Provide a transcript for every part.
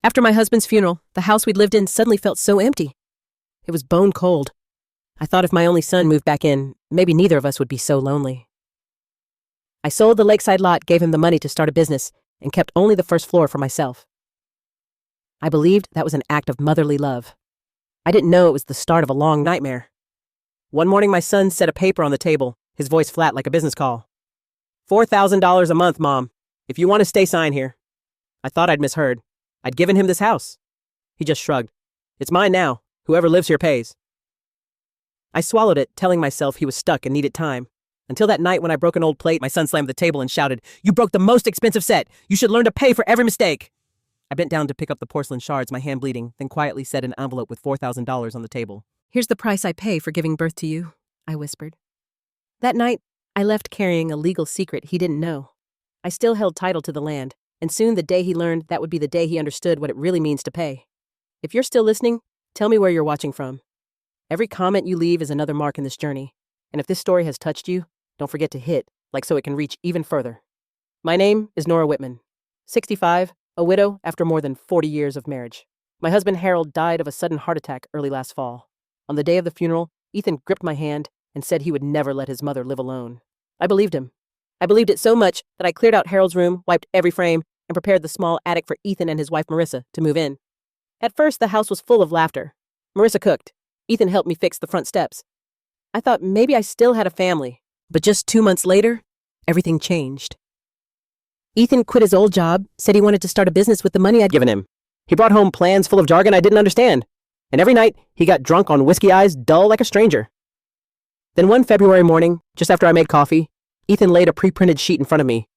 After my husband's funeral, the house we'd lived in suddenly felt so empty. It was bone cold. I thought if my only son moved back in, maybe neither of us would be so lonely. I sold the lakeside lot, gave him the money to start a business, and kept only the first floor for myself. I believed that was an act of motherly love. I didn't know it was the start of a long nightmare. One morning my son set a paper on the table, his voice flat like a business call. $4,000 a month, Mom. If you want to stay, sign here. I thought I'd misheard. I'd given him this house. He just shrugged. It's mine now. Whoever lives here pays. I swallowed it, telling myself he was stuck and needed time. Until that night when I broke an old plate, my son slammed the table and shouted, "You broke the most expensive set. You should learn to pay for every mistake." I bent down to pick up the porcelain shards, my hand bleeding, then quietly set an envelope with $4,000 on the table. "Here's the price I pay for giving birth to you," I whispered. That night, I left carrying a legal secret he didn't know. I still held title to the land, and soon the day he learned, that would be the day he understood what it really means to pay. If you're still listening, tell me where you're watching from. Every comment you leave is another mark in this journey, and if this story has touched you, don't forget to hit like so it can reach even further. My name is Norah Whitman, 65, a widow after more than 40 years of marriage. My husband Harold died of a sudden heart attack early last fall. On the day of the funeral, Ethan gripped my hand and said he would never let his mother live alone. I believed him. I believed it so much that I cleared out Harold's room, wiped every frame, and prepared the small attic for Ethan and his wife Marissa to move in. At first, the house was full of laughter. Marissa cooked. Ethan helped me fix the front steps. I thought maybe I still had a family, but just 2 months later, everything changed. Ethan quit his old job, said he wanted to start a business with the money I'd given him. He brought home plans full of jargon I didn't understand, and every night he got drunk on whiskey eyes, dull like a stranger. Then one February morning, just after I made coffee, Ethan laid a pre-printed sheet in front of me.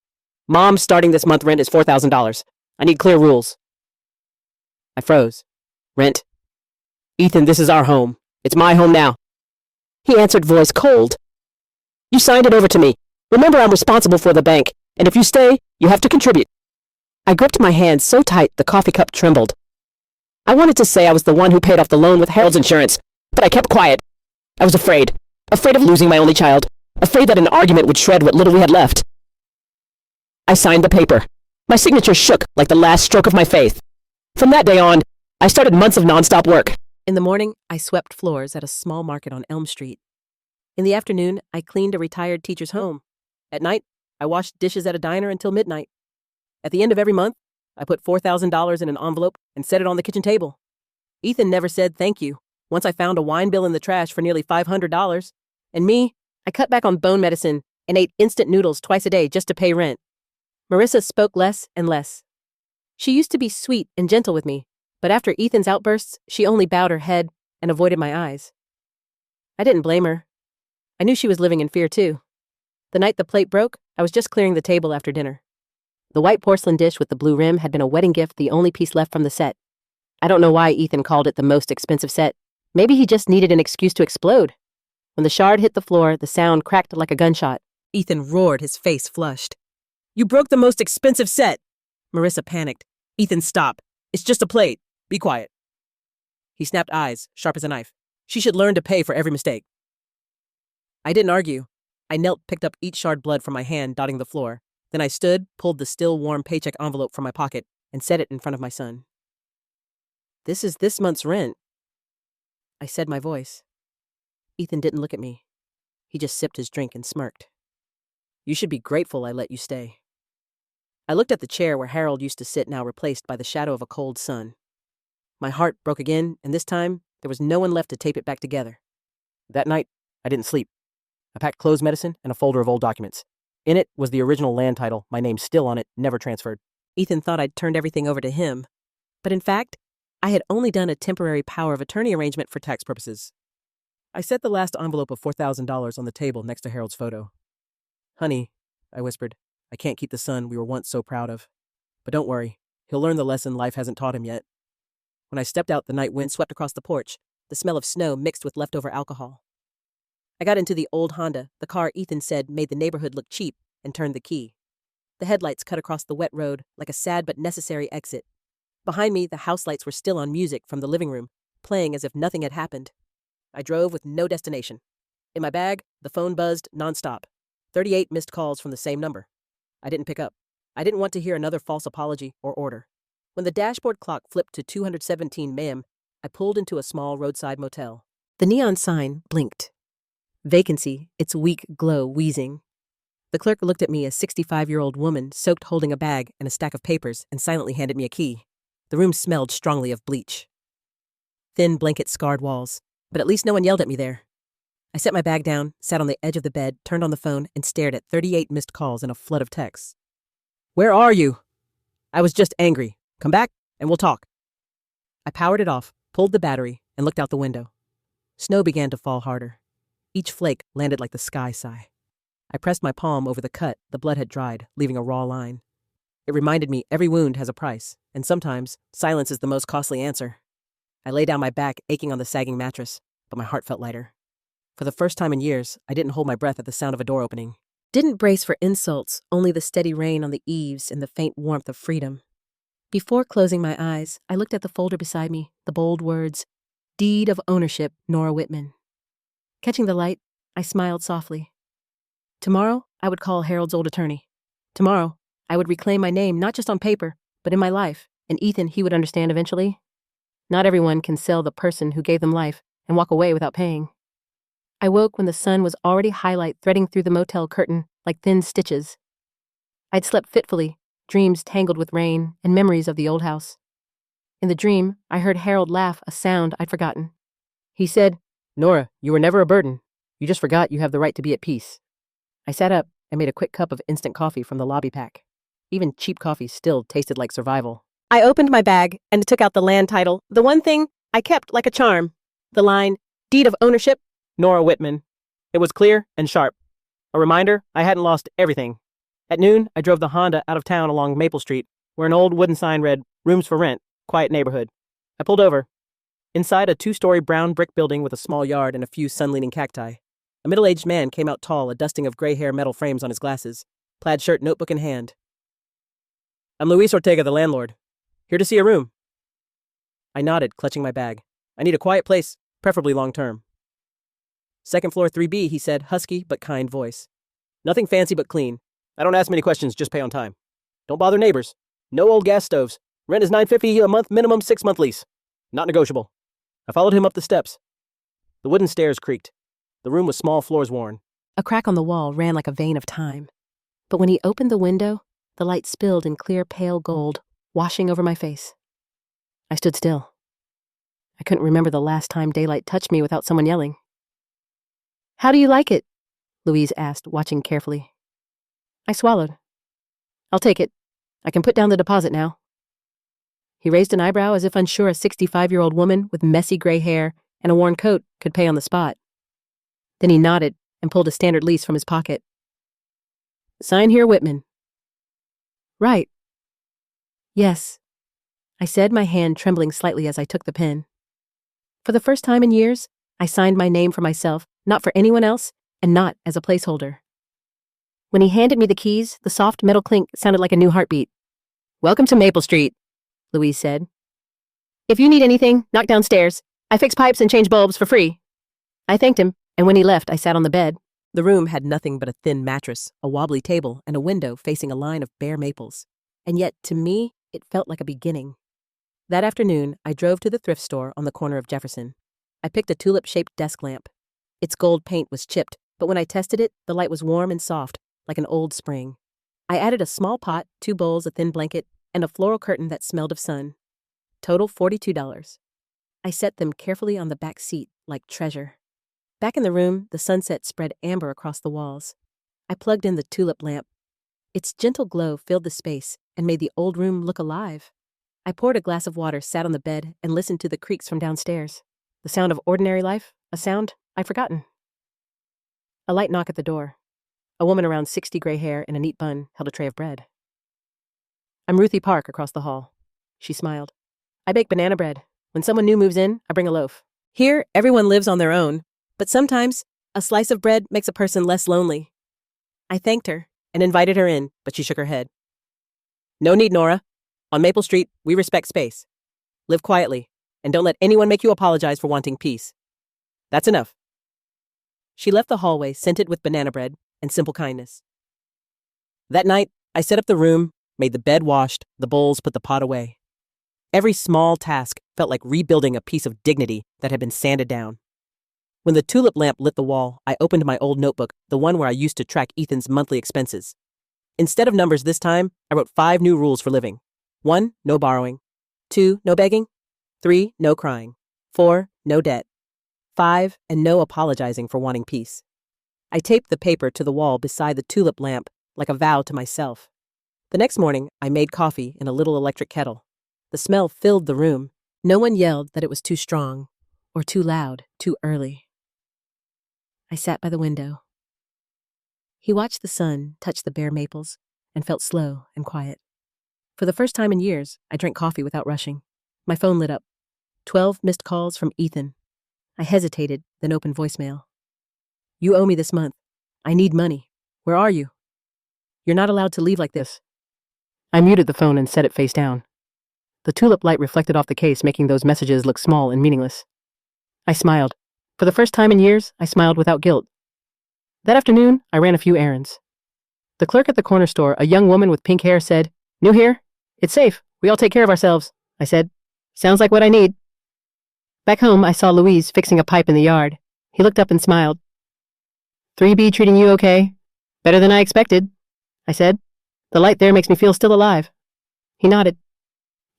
"Mom, starting this month rent is $4,000. I need clear rules." I froze. "Rent? Ethan, this is our home. It's my home now." He answered, voice cold. "You signed it over to me. Remember, I'm responsible for the bank, and if you stay, you have to contribute." I gripped my hand so tight the coffee cup trembled. I wanted to say I was the one who paid off the loan with Harold's insurance, but I kept quiet. I was afraid of losing my only child, afraid that an argument would shred what little we had left. I signed the paper. My signature shook like the last stroke of my faith. From that day on, I started months of nonstop work. In the morning, I swept floors at a small market on Elm Street. In the afternoon, I cleaned a retired teacher's home. At night, I washed dishes at a diner until midnight. At the end of every month, I put $4,000 in an envelope and set it on the kitchen table. Ethan never said thank you once I found a wine bill in the trash for nearly $500. And me, I cut back on bone medicine and ate instant noodles twice a day just to pay rent. Marissa spoke less and less. She used to be sweet and gentle with me, but after Ethan's outbursts, she only bowed her head and avoided my eyes. I didn't blame her. I knew she was living in fear too. The night the plate broke, I was just clearing the table after dinner. The white porcelain dish with the blue rim had been a wedding gift, the only piece left from the set. I don't know why Ethan called it the most expensive set. Maybe he just needed an excuse to explode. When the shard hit the floor, the sound cracked like a gunshot. Ethan roared, his face flushed. "You broke the most expensive set!" Marissa panicked. "Ethan, stop. It's just a plate. Be quiet." He snapped eyes, sharp as a knife. "She should learn to pay for every mistake." I didn't argue. I knelt, picked up each shard blood from my hand, dotting the floor. Then I stood, pulled the still warm paycheck envelope from my pocket, and set it in front of my son. "This is this month's rent." I said my voice. Ethan didn't look at me. He just sipped his drink and smirked. "You should be grateful I let you stay." I looked at the chair where Harold used to sit, now replaced by the shadow of a cold sun. My heart broke again, and this time, there was no one left to tape it back together. That night, I didn't sleep. I packed clothes, medicine, and a folder of old documents. In it was the original land title, my name still on it, never transferred. Ethan thought I'd turned everything over to him, but in fact, I had only done a temporary power of attorney arrangement for tax purposes. I set the last envelope of $4,000 on the table next to Harold's photo. "Honey," I whispered, "I can't keep the son we were once so proud of. But don't worry, he'll learn the lesson life hasn't taught him yet." When I stepped out, the night wind swept across the porch, the smell of snow mixed with leftover alcohol. I got into the old Honda, the car Ethan said made the neighborhood look cheap, and turned the key. The headlights cut across the wet road like a sad but necessary exit. Behind me, the house lights were still on music from the living room, playing as if nothing had happened. I drove with no destination. In my bag, the phone buzzed nonstop. 38 missed calls from the same number. I didn't pick up. I didn't want to hear another false apology or order. When the dashboard clock flipped to 217 m, I pulled into a small roadside motel. The neon sign blinked. Vacancy, its weak glow wheezing. The clerk looked at me, a 65-year-old woman, soaked, holding a bag and a stack of papers, and silently handed me a key. The room smelled strongly of bleach. Thin blanket-scarred walls, but at least no one yelled at me there. I set my bag down, sat on the edge of the bed, turned on the phone, and stared at 38 missed calls and a flood of texts. "Where are you?" "I was just angry. Come back, and we'll talk." I powered it off, pulled the battery, and looked out the window. Snow began to fall harder. Each flake landed like the sky sigh. I pressed my palm over the cut. The blood had dried, leaving a raw line. It reminded me every wound has a price, and sometimes silence is the most costly answer. I lay down my back, aching on the sagging mattress, but my heart felt lighter. For the first time in years, I didn't hold my breath at the sound of a door opening. Didn't brace for insults, only the steady rain on the eaves and the faint warmth of freedom. Before closing my eyes, I looked at the folder beside me, the bold words, "Deed of Ownership, Norah Whitman." Catching the light, I smiled softly. Tomorrow, I would call Harold's old attorney. Tomorrow, I would reclaim my name not just on paper, but in my life, and Ethan, he would understand eventually. Not everyone can sell the person who gave them life and walk away without paying. I woke when the sun was already highlight threading through the motel curtain like thin stitches. I'd slept fitfully, dreams tangled with rain and memories of the old house. In the dream, I heard Harold laugh, a sound I'd forgotten. He said, "Norah, you were never a burden. You just forgot you have the right to be at peace." I sat up and made a quick cup of instant coffee from the lobby pack. Even cheap coffee still tasted like survival. I opened my bag and took out the land title, the one thing I kept like a charm. The line, "Deed of Ownership, Norah Whitman." It was clear and sharp. A reminder I hadn't lost everything. At noon, I drove the Honda out of town along Maple Street, where an old wooden sign read, "Rooms for Rent, Quiet Neighborhood." I pulled over. Inside a 2-story brown brick building with a small yard and a few sun-leaning cacti, a middle-aged man came out tall, a dusting of gray hair, metal frames on his glasses, plaid shirt, notebook in hand. "I'm Luis Ortega, the landlord. Here to see a room." I nodded, clutching my bag. "I need a quiet place, preferably long-term." "Second floor 3B, he said, husky but kind voice. "Nothing fancy but clean. I don't ask many questions, just pay on time. Don't bother neighbors. No old gas stoves. Rent is $9.50 a month, minimum 6-month lease. Not negotiable." I followed him up the steps. The wooden stairs creaked. The room was small, floors worn. A crack on the wall ran like a vein of time. But when he opened the window, the light spilled in clear pale gold, washing over my face. I stood still. I couldn't remember the last time daylight touched me without someone yelling. "How do you like it?" Louise asked, watching carefully. I swallowed. "I'll take it. I can put down the deposit now." He raised an eyebrow as if unsure a 65-year-old woman with messy gray hair and a worn coat could pay on the spot. Then he nodded and pulled a standard lease from his pocket. "Sign here, Whitman." "Right." "Yes," I said, my hand trembling slightly as I took the pen. For the first time in years, I signed my name for myself, not for anyone else, and not as a placeholder. When he handed me the keys, the soft metal clink sounded like a new heartbeat. "Welcome to Maple Street," Louise said. "If you need anything, knock downstairs. I fix pipes and change bulbs for free." I thanked him, and when he left, I sat on the bed. The room had nothing but a thin mattress, a wobbly table, and a window facing a line of bare maples. And yet, to me, it felt like a beginning. That afternoon, I drove to the thrift store on the corner of Jefferson. I picked a tulip-shaped desk lamp. Its gold paint was chipped, but when I tested it, the light was warm and soft, like an old spring. I added a small pot, 2 bowls, a thin blanket, and a floral curtain that smelled of sun. Total $42. I set them carefully on the back seat, like treasure. Back in the room, the sunset spread amber across the walls. I plugged in the tulip lamp. Its gentle glow filled the space and made the old room look alive. I poured a glass of water, sat on the bed, and listened to the creaks from downstairs. The sound of ordinary life, a sound I'd forgotten. A light knock at the door. A woman around 60, gray hair and a neat bun, held a tray of bread. "I'm Ruthie Park," across the hall. She smiled. "I bake banana bread. When someone new moves in, I bring a loaf. Here, everyone lives on their own, but sometimes a slice of bread makes a person less lonely." I thanked her and invited her in, but she shook her head. "No need, Norah. On Maple Street, we respect space. Live quietly, and don't let anyone make you apologize for wanting peace. That's enough." She left the hallway, scented with banana bread and simple kindness. That night, I set up the room, made the bed washed, the bowls, put the pot away. Every small task felt like rebuilding a piece of dignity that had been sanded down. When the tulip lamp lit the wall, I opened my old notebook, the one where I used to track Ethan's monthly expenses. Instead of numbers this time, I wrote 5 new rules for living. 1, no borrowing. 2, no begging. 3, no crying. 4, no debt. 5, and no apologizing for wanting peace. I taped the paper to the wall beside the tulip lamp like a vow to myself. The next morning, I made coffee in a little electric kettle. The smell filled the room. No one yelled that it was too strong, or too loud, too early. I sat by the window. He watched the sun touch the bare maples and felt slow and quiet. For the first time in years, I drank coffee without rushing. My phone lit up. 12 missed calls from Ethan. I hesitated, then opened voicemail. You owe me this month. I need money. Where are you? You're not allowed to leave like this. I muted the phone and set it face down. The tulip light reflected off the case, making those messages look small and meaningless. I smiled. For the first time in years, I smiled without guilt. That afternoon, I ran a few errands. The clerk at the corner store, a young woman with pink hair, said, New here? It's safe. We all take care of ourselves. I said, Sounds like what I need. Back home, I saw Louise fixing a pipe in the yard. He looked up and smiled. 3B treating you okay? Better than I expected, I said. The light there makes me feel still alive. He nodded.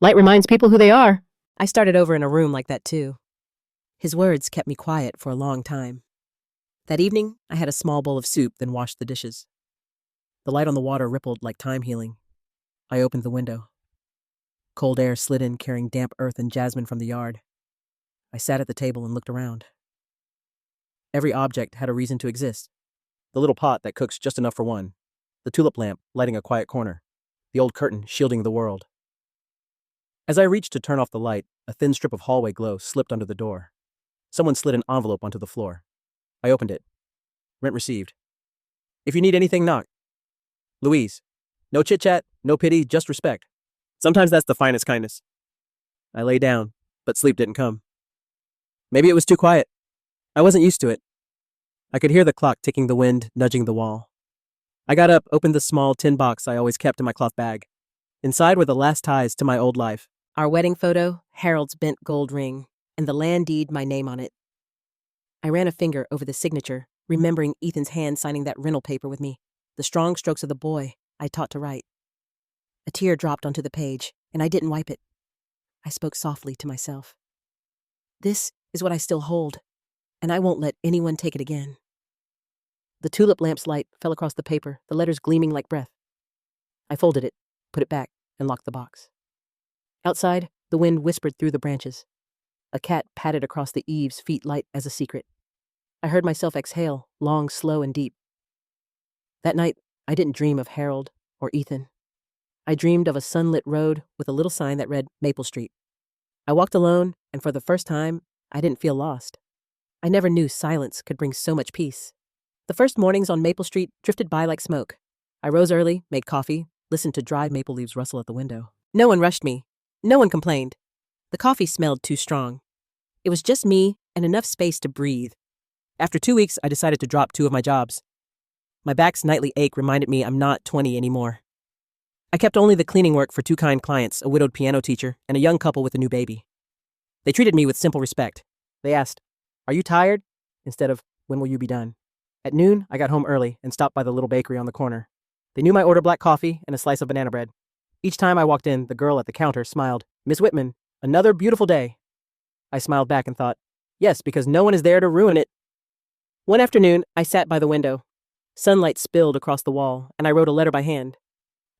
Light reminds people who they are. I started over in a room like that too. His words kept me quiet for a long time. That evening, I had a small bowl of soup, then washed the dishes. The light on the water rippled like time healing. I opened the window. Cold air slid in, carrying damp earth and jasmine from the yard. I sat at the table and looked around. Every object had a reason to exist. The little pot that cooks just enough for one. The tulip lamp lighting a quiet corner. The old curtain shielding the world. As I reached to turn off the light, a thin strip of hallway glow slipped under the door. Someone slid an envelope onto the floor. I opened it. Rent received. If you need anything, knock. Louise. No chit-chat, no pity, just respect. Sometimes that's the finest kindness. I lay down, but sleep didn't come. Maybe it was too quiet. I wasn't used to it. I could hear the clock ticking, the wind nudging the wall. I got up, opened the small tin box I always kept in my cloth bag. Inside were the last ties to my old life. Our wedding photo, Harold's bent gold ring, and the land deed, my name on it. I ran a finger over the signature, remembering Ethan's hand signing that rental paper with me, the strong strokes of the boy I taught to write. A tear dropped onto the page, and I didn't wipe it. I spoke softly to myself. This is what I still hold, and I won't let anyone take it again. The tulip lamp's light fell across the paper, the letters gleaming like breath. I folded it, put it back, and locked the box. Outside, the wind whispered through the branches. A cat padded across the eaves, feet light as a secret. I heard myself exhale, long, slow, and deep. That night, I didn't dream of Harold or Ethan. I dreamed of a sunlit road with a little sign that read Maple Street. I walked alone, and for the first time, I didn't feel lost. I never knew silence could bring so much peace. The first mornings on Maple Street drifted by like smoke. I rose early, made coffee, listened to dry maple leaves rustle at the window. No one rushed me. No one complained. The coffee smelled too strong. It was just me and enough space to breathe. After 2 weeks, I decided to drop 2 of my jobs. My back's nightly ache reminded me I'm not 20 anymore. I kept only the cleaning work for 2 kind clients, a widowed piano teacher and a young couple with a new baby. They treated me with simple respect. They asked, "Are you tired?" instead of, "When will you be done?" At noon, I got home early and stopped by the little bakery on the corner. They knew my order: black coffee and a slice of banana bread. Each time I walked in, the girl at the counter smiled. "Miss Whitman, another beautiful day." I smiled back and thought, yes, because no one is there to ruin it. One afternoon, I sat by the window. Sunlight spilled across the wall, and I wrote a letter by hand.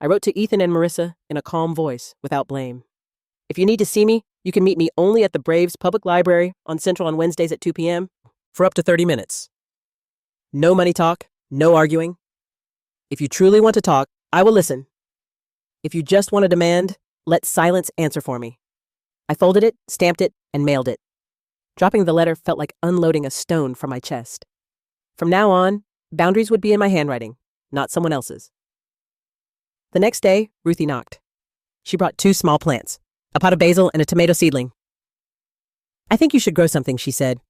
I wrote to Ethan and Marissa in a calm voice, without blame. If you need to see me, you can meet me only at the Braves Public Library on Central on Wednesdays at 2 p.m. for up to 30 minutes. No money talk, no arguing. If you truly want to talk, I will listen. If you just want to demand, let silence answer for me. I folded it, stamped it, and mailed it. Dropping the letter felt like unloading a stone from my chest. From now on, boundaries would be in my handwriting, not someone else's. The next day, Ruthie knocked. She brought 2 small plants, a pot of basil and a tomato seedling. "I think you should grow something," she said.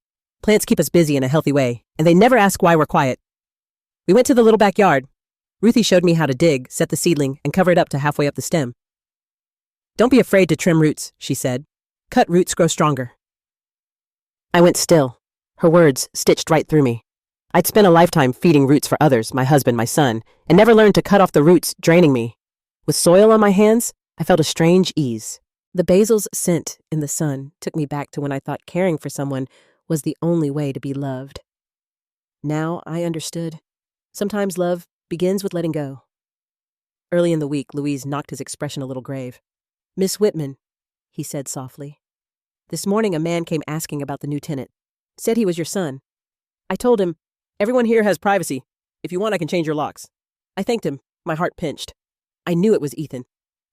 "Plants keep us busy in a healthy way, and they never ask why we're quiet." We went to the little backyard. Ruthie showed me how to dig, set the seedling, and cover it up to halfway up the stem. Don't be afraid to trim roots, she said. Cut roots grow stronger. I went still, her words stitched right through me. I'd spent a lifetime feeding roots for others, my husband, my son, and never learned to cut off the roots draining me. With soil on my hands, I felt a strange ease. The basil's scent in the sun took me back to when I thought caring for someone was the only way to be loved. Now I understood. Sometimes love begins with letting go. Early in the week, Louise knocked his expression a little grave. Miss Whitman, he said softly. This morning a man came asking about the new tenant. Said he was your son. I told him, everyone here has privacy. If you want, I can change your locks. I thanked him, my heart pinched. I knew it was Ethan.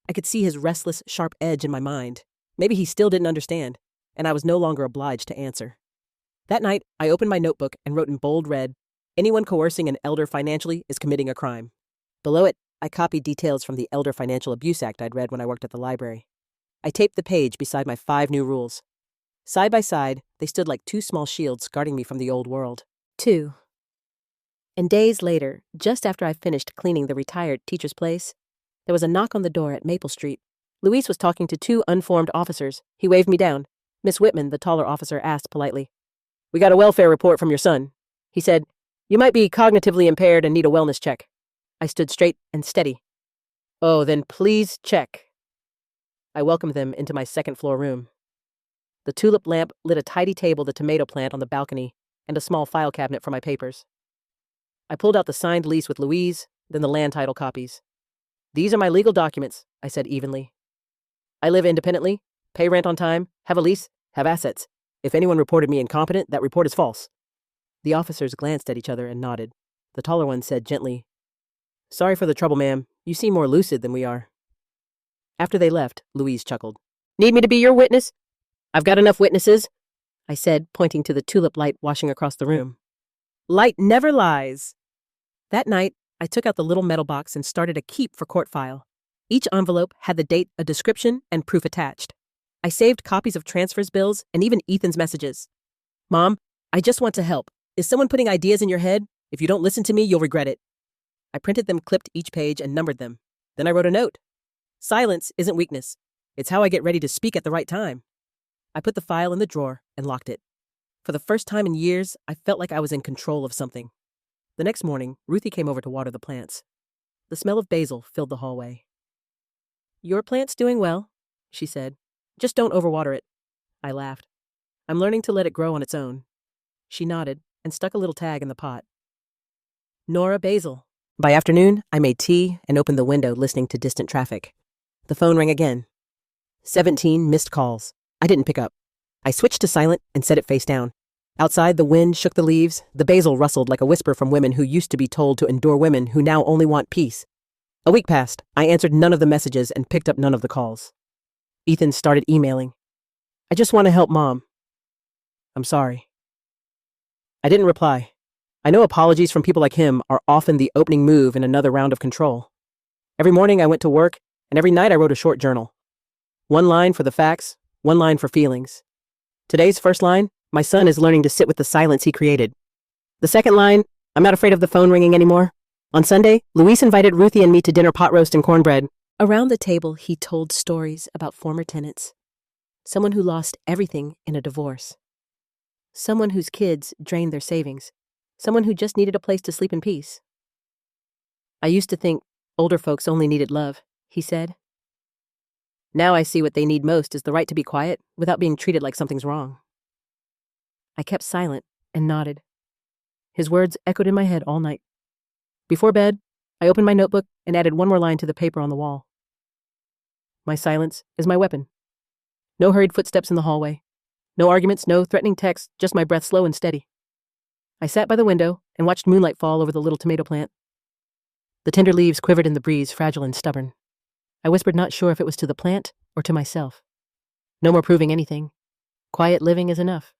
I could see his restless, sharp edge in my mind. Maybe he still didn't understand, and I was no longer obliged to answer. That night, I opened my notebook and wrote in bold red, anyone coercing an elder financially is committing a crime. Below it, I copied details from the Elder Financial Abuse Act I'd read when I worked at the library. I taped the page beside my 5 new rules. Side by side, they stood like 2 small shields guarding me from the old world. 2. And days later, just after I finished cleaning the retired teacher's place, there was a knock on the door at Maple Street. Luis was talking to 2 unformed officers. He waved me down. Miss Whitman, the taller officer, asked politely, "We got a welfare report from your son." He said, "You might be cognitively impaired and need a wellness check." I stood straight and steady. "Oh, then please check." I welcomed them into my 2nd-floor room. The tulip lamp lit a tidy table, the tomato plant on the balcony, and a small file cabinet for my papers. I pulled out the signed lease with Louise, then the land title copies. "These are my legal documents," I said evenly. "I live independently, pay rent on time, have a lease, have assets. If anyone reported me incompetent, that report is false." The officers glanced at each other and nodded. The taller one said gently, "Sorry for the trouble, ma'am. You seem more lucid than we are." After they left, Louise chuckled. "Need me to be your witness?" "I've got enough witnesses," I said, pointing to the tulip light washing across the room. "Light never lies." That night, I took out the little metal box and started a keep for court file. Each envelope had the date, a description, and proof attached. I saved copies of transfers bills and even Ethan's messages. "Mom, I just want to help. Is someone putting ideas in your head? If you don't listen to me, you'll regret it." I printed them, clipped each page, and numbered them. Then I wrote a note. "Silence isn't weakness. It's how I get ready to speak at the right time." I put the file in the drawer and locked it. For the first time in years, I felt like I was in control of something. The next morning, Ruthie came over to water the plants. The smell of basil filled the hallway. "Your plant's doing well," she said. "Just don't overwater it." I laughed. "I'm learning to let it grow on its own." She nodded and stuck a little tag in the pot. Norah Basil. By afternoon, I made tea and opened the window, listening to distant traffic. The phone rang again. 17 missed calls. I didn't pick up. I switched to silent and set it face down. Outside, the wind shook the leaves. The basil rustled like a whisper from women who used to be told to endure women who now only want peace. A week passed. I answered none of the messages and picked up none of the calls. Ethan started emailing. "I just want to help Mom. I'm sorry." I didn't reply. I know apologies from people like him are often the opening move in another round of control. Every morning I went to work, and every night I wrote a short journal. 1 line for the facts, 1 line for feelings. Today's first line, my son is learning to sit with the silence he created. The second line, I'm not afraid of the phone ringing anymore. On Sunday, Luis invited Ruthie and me to dinner, pot roast and cornbread. Around the table, he told stories about former tenants. Someone who lost everything in a divorce. Someone whose kids drained their savings. Someone who just needed a place to sleep in peace. "I used to think older folks only needed love," he said. "Now I see what they need most is the right to be quiet without being treated like something's wrong." I kept silent and nodded. His words echoed in my head all night. Before bed, I opened my notebook and added 1 more line to the paper on the wall. My silence is my weapon. No hurried footsteps in the hallway. No arguments, no threatening texts, just my breath slow and steady. I sat by the window and watched moonlight fall over the little tomato plant. The tender leaves quivered in the breeze, fragile and stubborn. I whispered, not sure if it was to the plant or to myself. No more proving anything. Quiet living is enough.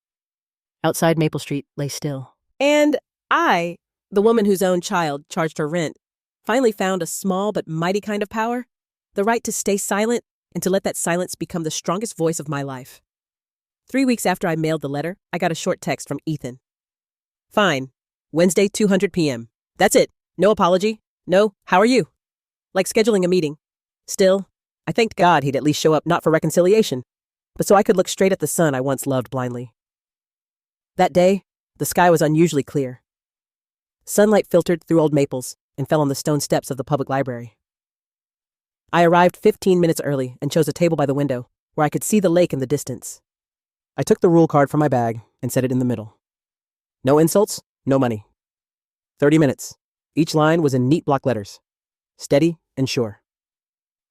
Outside Maple Street lay still. And I, the woman whose own child charged her rent, finally found a small but mighty kind of power, the right to stay silent and to let that silence become the strongest voice of my life. 3 weeks after I mailed the letter, I got a short text from Ethan. "Fine. Wednesday, 2:00 p.m. That's it. No apology. No, how are you? Like scheduling a meeting. Still, I thanked God he'd at least show up not for reconciliation, but so I could look straight at the sun I once loved blindly. That day, the sky was unusually clear. Sunlight filtered through old maples and fell on the stone steps of the public library. I arrived 15 minutes early and chose a table by the window where I could see the lake in the distance. I took the rule card from my bag and set it in the middle. No insults, no money. 30 minutes. Each line was in neat block letters. Steady and sure.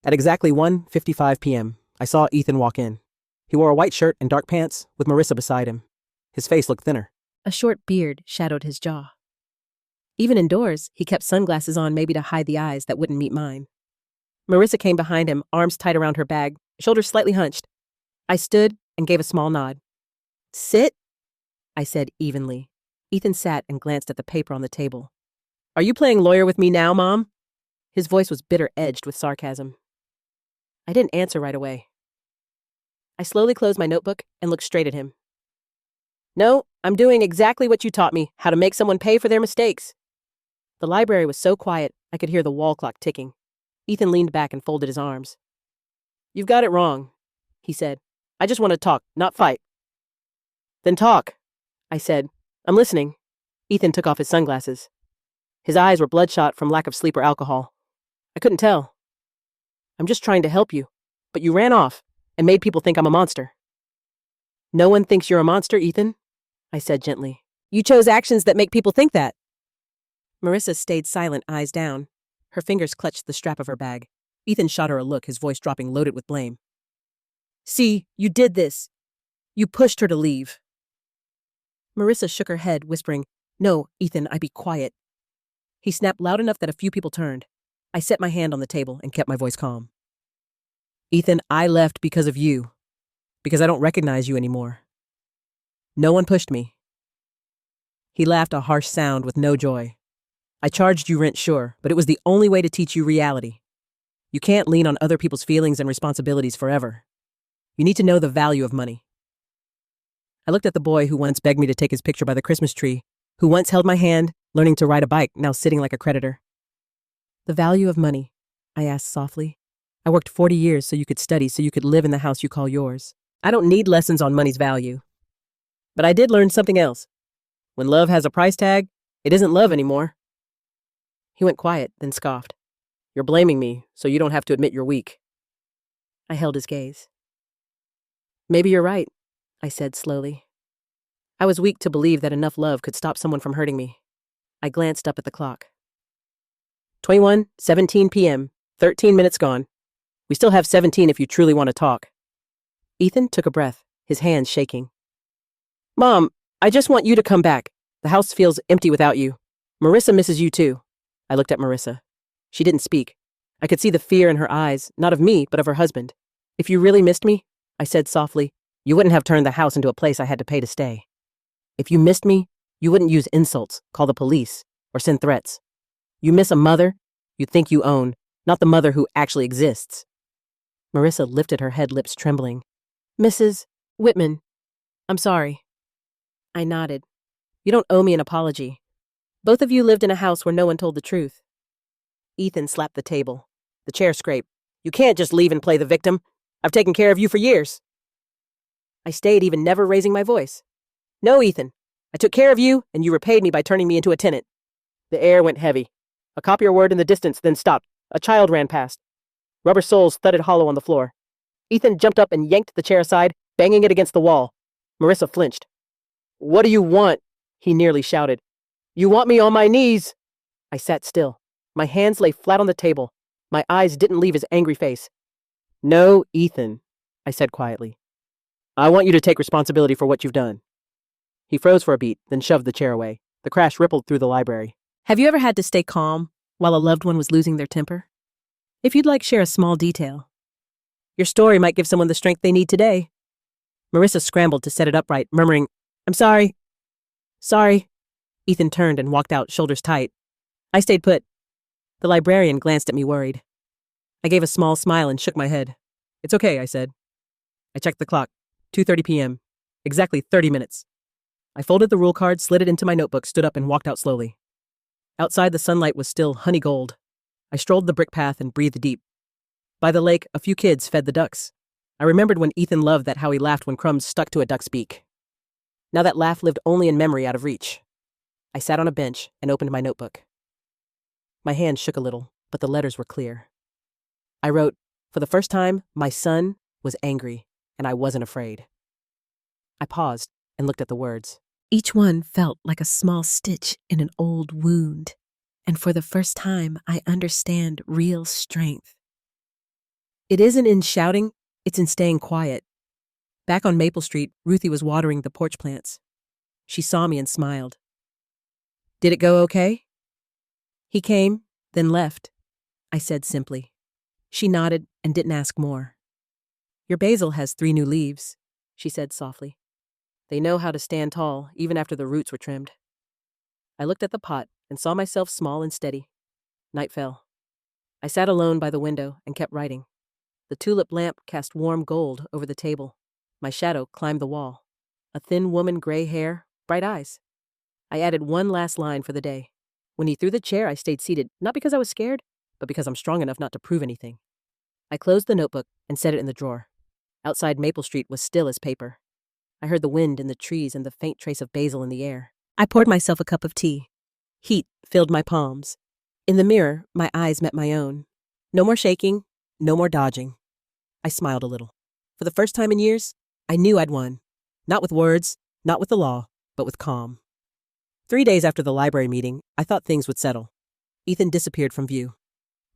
At exactly 1:55 p.m., I saw Ethan walk in. He wore a white shirt and dark pants with Marissa beside him. His face looked thinner. A short beard shadowed his jaw. Even indoors, he kept sunglasses on maybe to hide the eyes that wouldn't meet mine. Marissa came behind him, arms tight around her bag, shoulders slightly hunched. I stood and gave a small nod. "Sit," I said evenly. Ethan sat and glanced at the paper on the table. "Are you playing lawyer with me now, Mom?" His voice was bitter-edged with sarcasm. I didn't answer right away. I slowly closed my notebook and looked straight at him. "No, I'm doing exactly what you taught me, how to make someone pay for their mistakes." The library was so quiet, I could hear the wall clock ticking. Ethan leaned back and folded his arms. "You've got it wrong," he said. "I just want to talk, not fight." "Then talk," I said. "I'm listening." Ethan took off his sunglasses. His eyes were bloodshot from lack of sleep or alcohol. I couldn't tell. "I'm just trying to help you, but you ran off and made people think I'm a monster." "No one thinks you're a monster, Ethan," I said gently. "You chose actions that make people think that." Marissa stayed silent, eyes down. Her fingers clutched the strap of her bag. Ethan shot her a look, his voice dropping, loaded with blame. "See, you did this. You pushed her to leave." Marissa shook her head, whispering, "No, Ethan, be quiet." He snapped loud enough that a few people turned. I set my hand on the table and kept my voice calm. "Ethan, I left because of you. Because I don't recognize you anymore. No one pushed me." He laughed, a harsh sound with no joy. "I charged you rent, sure, but it was the only way to teach you reality. You can't lean on other people's feelings and responsibilities forever. You need to know the value of money." I looked at the boy who once begged me to take his picture by the Christmas tree, who once held my hand, learning to ride a bike, now sitting like a creditor. "The value of money?" I asked softly. "I worked 40 years so you could study, so you could live in the house you call yours. I don't need lessons on money's value. But I did learn something else. When love has a price tag, it isn't love anymore." He went quiet, then scoffed. "You're blaming me, so you don't have to admit you're weak." I held his gaze. "Maybe you're right," I said slowly. I was weak to believe that enough love could stop someone from hurting me. I glanced up at the clock. 21:17 p.m., 13 minutes gone. We still have 17 if you truly want to talk. Ethan took a breath, his hands shaking. "Mom, I just want you to come back. The house feels empty without you. Marissa misses you too." I looked at Marissa. She didn't speak. I could see the fear in her eyes, not of me, but of her husband. "If you really missed me," I said softly, "you wouldn't have turned the house into a place I had to pay to stay. If you missed me, you wouldn't use insults, call the police, or send threats. You miss a mother you think you own, not the mother who actually exists." Marissa lifted her head, lips trembling. "Mrs. Whitman, I'm sorry." I nodded. "You don't owe me an apology. Both of you lived in a house where no one told the truth." Ethan slapped the table. The chair scraped. "You can't just leave and play the victim. I've taken care of you for years." I stayed, even never raising my voice. "No, Ethan. I took care of you, and you repaid me by turning me into a tenant." The air went heavy. A copier word in the distance, then stopped. A child ran past. Rubber soles thudded hollow on the floor. Ethan jumped up and yanked the chair aside, banging it against the wall. Marissa flinched. "What do you want?" he nearly shouted. "You want me on my knees?" I sat still. My hands lay flat on the table. My eyes didn't leave his angry face. "No, Ethan," I said quietly. "I want you to take responsibility for what you've done." He froze for a beat, then shoved the chair away. The crash rippled through the library. Have you ever had to stay calm while a loved one was losing their temper? If you'd like, share a small detail. Your story might give someone the strength they need today. Marissa scrambled to set it upright, murmuring, "I'm sorry. Sorry." Ethan turned and walked out, shoulders tight. I stayed put. The librarian glanced at me worried. I gave a small smile and shook my head. "It's okay," I said. I checked the clock. 2:30 p.m. Exactly 30 minutes. I folded the rule card, slid it into my notebook, stood up and walked out slowly. Outside, the sunlight was still honey gold. I strolled the brick path and breathed deep. By the lake, a few kids fed the ducks. I remembered when Ethan loved that how he laughed when crumbs stuck to a duck's beak. Now that laugh lived only in memory out of reach. I sat on a bench and opened my notebook. My hand shook a little, but the letters were clear. I wrote, for the first time, my son was angry, and I wasn't afraid. I paused and looked at the words. Each one felt like a small stitch in an old wound, and for the first time, I understand real strength. It isn't in shouting, it's in staying quiet. Back on Maple Street, Ruthie was watering the porch plants. She saw me and smiled. Did it go okay? He came, then left, I said simply. She nodded and didn't ask more. Your basil has 3 new leaves, she said softly. They know how to stand tall, even after the roots were trimmed. I looked at the pot and saw myself small and steady. Night fell. I sat alone by the window and kept writing. The tulip lamp cast warm gold over the table. My shadow climbed the wall. A thin woman, gray hair, bright eyes. I added one last line for the day. When he threw the chair, I stayed seated, not because I was scared, but because I'm strong enough not to prove anything. I closed the notebook and set it in the drawer. Outside Maple Street was still as paper. I heard the wind in the trees and the faint trace of basil in the air. I poured myself a cup of tea. Heat filled my palms. In the mirror, my eyes met my own. No more shaking, no more dodging. I smiled a little. For the first time in years, I knew I'd won. Not with words, not with the law, but with calm. 3 days after the library meeting, I thought things would settle. Ethan disappeared from view.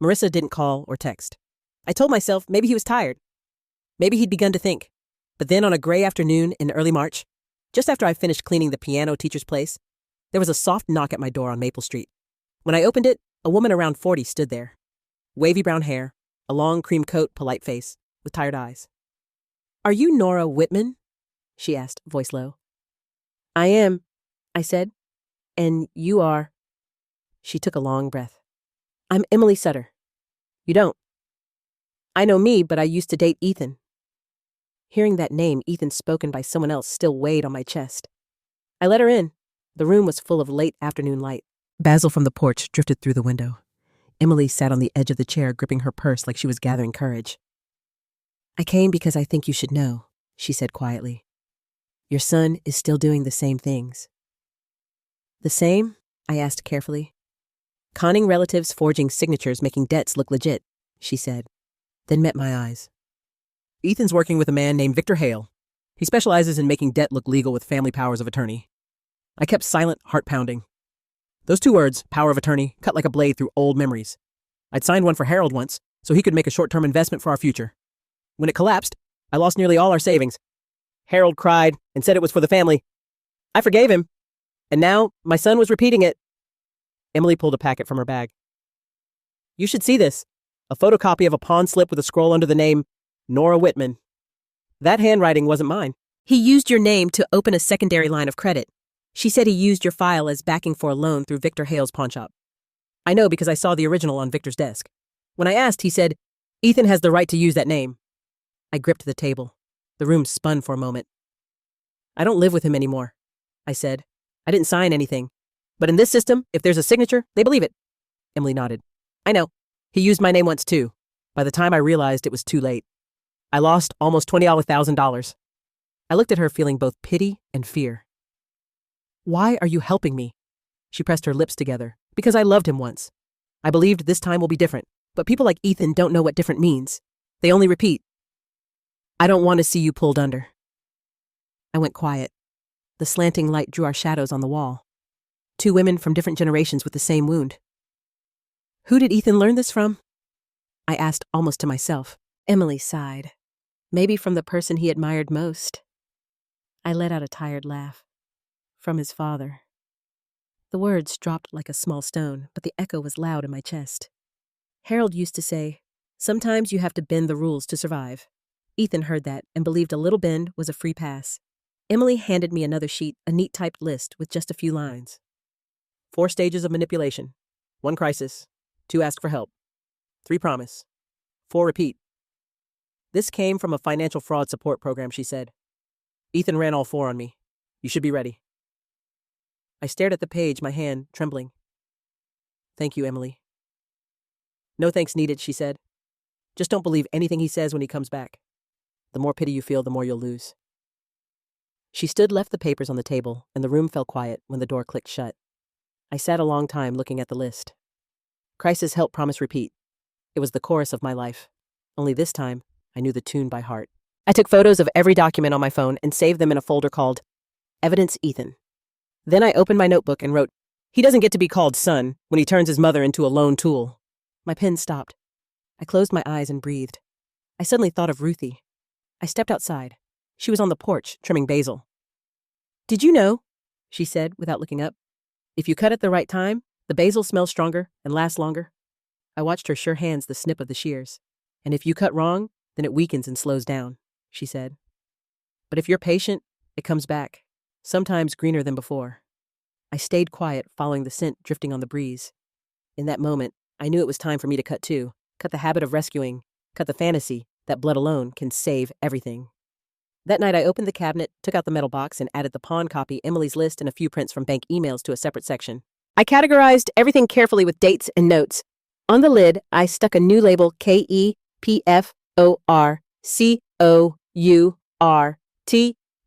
Marissa didn't call or text. I told myself maybe he was tired. Maybe he'd begun to think. But then on a gray afternoon in early March, just after I finished cleaning the piano teacher's place, there was a soft knock at my door on Maple Street. When I opened it, a woman around 40 stood there. Wavy brown hair, a long cream coat, polite face, with tired eyes. Are you Norah Whitman? She asked, voice low. I am, I said. And you are? She took a long breath. I'm Emily Sutter. You don't. I know me, but I used to date Ethan. Hearing that name, Ethan spoken by someone else, still weighed on my chest. I let her in. The room was full of late afternoon light. Basil from the porch drifted through the window. Emily sat on the edge of the chair, gripping her purse like she was gathering courage. I came because I think you should know, she said quietly. Your son is still doing the same things. The same? I asked carefully. Conning relatives, forging signatures, making debts look legit, she said, then met my eyes. Ethan's working with a man named Victor Hale. He specializes in making debt look legal with family powers of attorney. I kept silent, heart pounding. Those 2 words, power of attorney, cut like a blade through old memories. I'd signed one for Harold once, so he could make a short-term investment for our future. When it collapsed, I lost nearly all our savings. Harold cried and said it was for the family. I forgave him. And now, my son was repeating it. Emily pulled a packet from her bag. You should see this. A photocopy of a pawn slip with a scroll under the name Norah Whitman. That handwriting wasn't mine. He used your name to open a secondary line of credit. She said he used your file as backing for a loan through Victor Hale's pawnshop. I know because I saw the original on Victor's desk. When I asked, he said, Ethan has the right to use that name. I gripped the table. The room spun for a moment. I don't live with him anymore, I said. I didn't sign anything. But in this system, if there's a signature, they believe it. Emily nodded. I know. He used my name once too. By the time I realized it was too late. I lost almost $20,000. I looked at her feeling both pity and fear. Why are you helping me? She pressed her lips together. Because I loved him once. I believed this time will be different. But people like Ethan don't know what different means. They only repeat. I don't want to see you pulled under. I went quiet. The slanting light drew our shadows on the wall. 2 women from different generations with the same wound. Who did Ethan learn this from? I asked almost to myself. Emily sighed. Maybe from the person he admired most. I let out a tired laugh. From his father. The words dropped like a small stone, but the echo was loud in my chest. Harold used to say, sometimes you have to bend the rules to survive. Ethan heard that and believed a little bend was a free pass. Emily handed me another sheet, a neat typed list with just a few lines. 4 stages of manipulation. 1 crisis. 2 ask for help. 3 promise. 4 repeat. This came from a financial fraud support program, she said. Ethan ran all 4 on me. You should be ready. I stared at the page, my hand trembling. Thank you, Emily. No thanks needed, she said. Just don't believe anything he says when he comes back. The more pity you feel, the more you'll lose. She left the papers on the table, and the room fell quiet when the door clicked shut. I sat a long time looking at the list. Crisis, help, promise, repeat. It was the chorus of my life. Only this time, I knew the tune by heart. I took photos of every document on my phone and saved them in a folder called Evidence Ethan. Then I opened my notebook and wrote, "He doesn't get to be called son when he turns his mother into a lone tool." My pen stopped. I closed my eyes and breathed. I suddenly thought of Ruthie. I stepped outside. She was on the porch, trimming basil. "Did you know," she said without looking up, "if you cut at the right time, the basil smells stronger and lasts longer?" I watched her sure hands the snip of the shears. "And if you cut wrong, then it weakens and slows down," she said. "But if you're patient, it comes back, sometimes greener than before." I stayed quiet, following the scent drifting on the breeze. In that moment, I knew it was time for me to cut too. Cut the habit of rescuing. Cut the fantasy that blood alone can save everything. That night, I opened the cabinet, took out the metal box, and added the pawn copy, Emily's list, and a few prints from bank emails to a separate section. I categorized everything carefully with dates and notes. On the lid, I stuck a new label, KEPFORCOURT,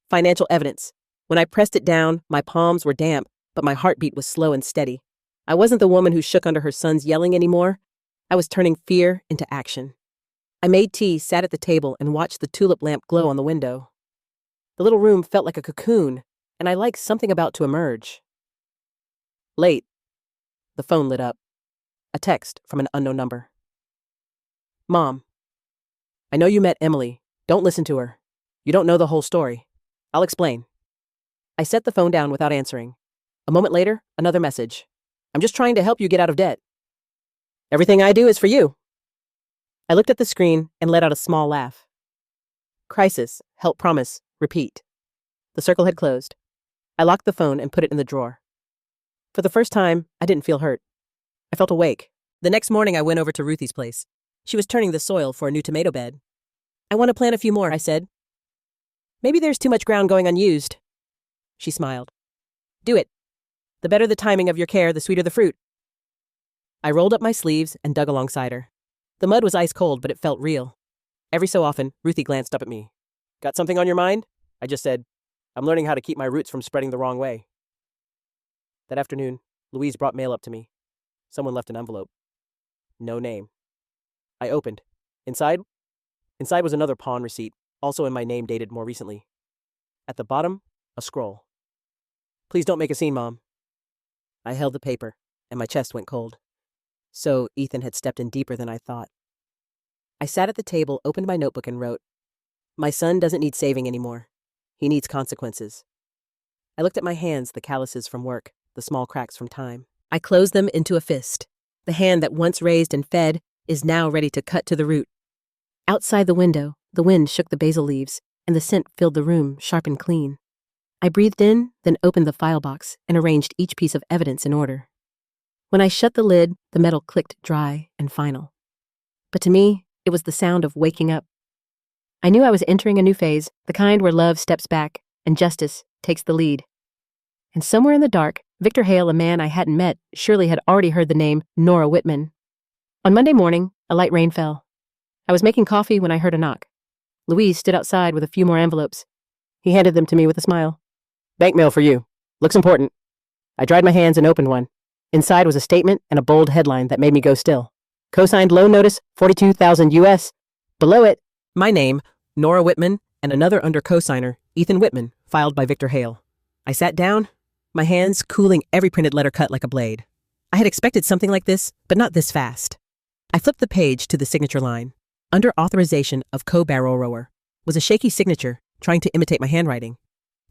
financial evidence. When I pressed it down, my palms were damp, but my heartbeat was slow and steady. I wasn't the woman who shook under her son's yelling anymore. I was turning fear into action. I made tea, sat at the table, and watched the tulip lamp glow on the window. The little room felt like a cocoon, and I liked something about to emerge. Late. The phone lit up. A text from an unknown number. "Mom, I know you met Emily. Don't listen to her. You don't know the whole story. I'll explain." I set the phone down without answering. A moment later, another message. "I'm just trying to help you get out of debt. Everything I do is for you." I looked at the screen and let out a small laugh. Crisis, help, promise, repeat. The circle had closed. I locked the phone and put it in the drawer. For the first time, I didn't feel hurt. I felt awake. The next morning, I went over to Ruthie's place. She was turning the soil for a new tomato bed. "I want to plant a few more," I said. "Maybe there's too much ground going unused." She smiled. "Do it. The better the timing of your care, the sweeter the fruit." I rolled up my sleeves and dug alongside her. The mud was ice cold, but it felt real. Every so often, Ruthie glanced up at me. "Got something on your mind?" I just said, "I'm learning how to keep my roots from spreading the wrong way." That afternoon, Louise brought mail up to me. Someone left an envelope. No name. I opened. Inside was another pawn receipt, also in my name, dated more recently. At the bottom, a scroll. "Please don't make a scene, Mom." I held the paper, and my chest went cold. So Ethan had stepped in deeper than I thought. I sat at the table, opened my notebook, and wrote, "My son doesn't need saving anymore. He needs consequences." I looked at my hands, the calluses from work, the small cracks from time. I closed them into a fist. The hand that once raised and fed is now ready to cut to the root. Outside the window, the wind shook the basil leaves, and the scent filled the room, sharp and clean. I breathed in, then opened the file box and arranged each piece of evidence in order. When I shut the lid, the metal clicked dry and final. But to me, it was the sound of waking up. I knew I was entering a new phase, the kind where love steps back and justice takes the lead. And somewhere in the dark, Victor Hale, a man I hadn't met, surely had already heard the name Norah Whitman. On Monday morning, a light rain fell. I was making coffee when I heard a knock. Louise stood outside with a few more envelopes. He handed them to me with a smile. "Bank mail for you. Looks important." I dried my hands and opened one. Inside was a statement and a bold headline that made me go still. "Co-signed loan notice, $42,000 US. Below it, my name, Norah Whitman, and another under co-signer, Ethan Whitman, filed by Victor Hale." I sat down, my hands cooling every printed letter cut like a blade. I had expected something like this, but not this fast. I flipped the page to the signature line. Under authorization of co-barrel rower was a shaky signature trying to imitate my handwriting.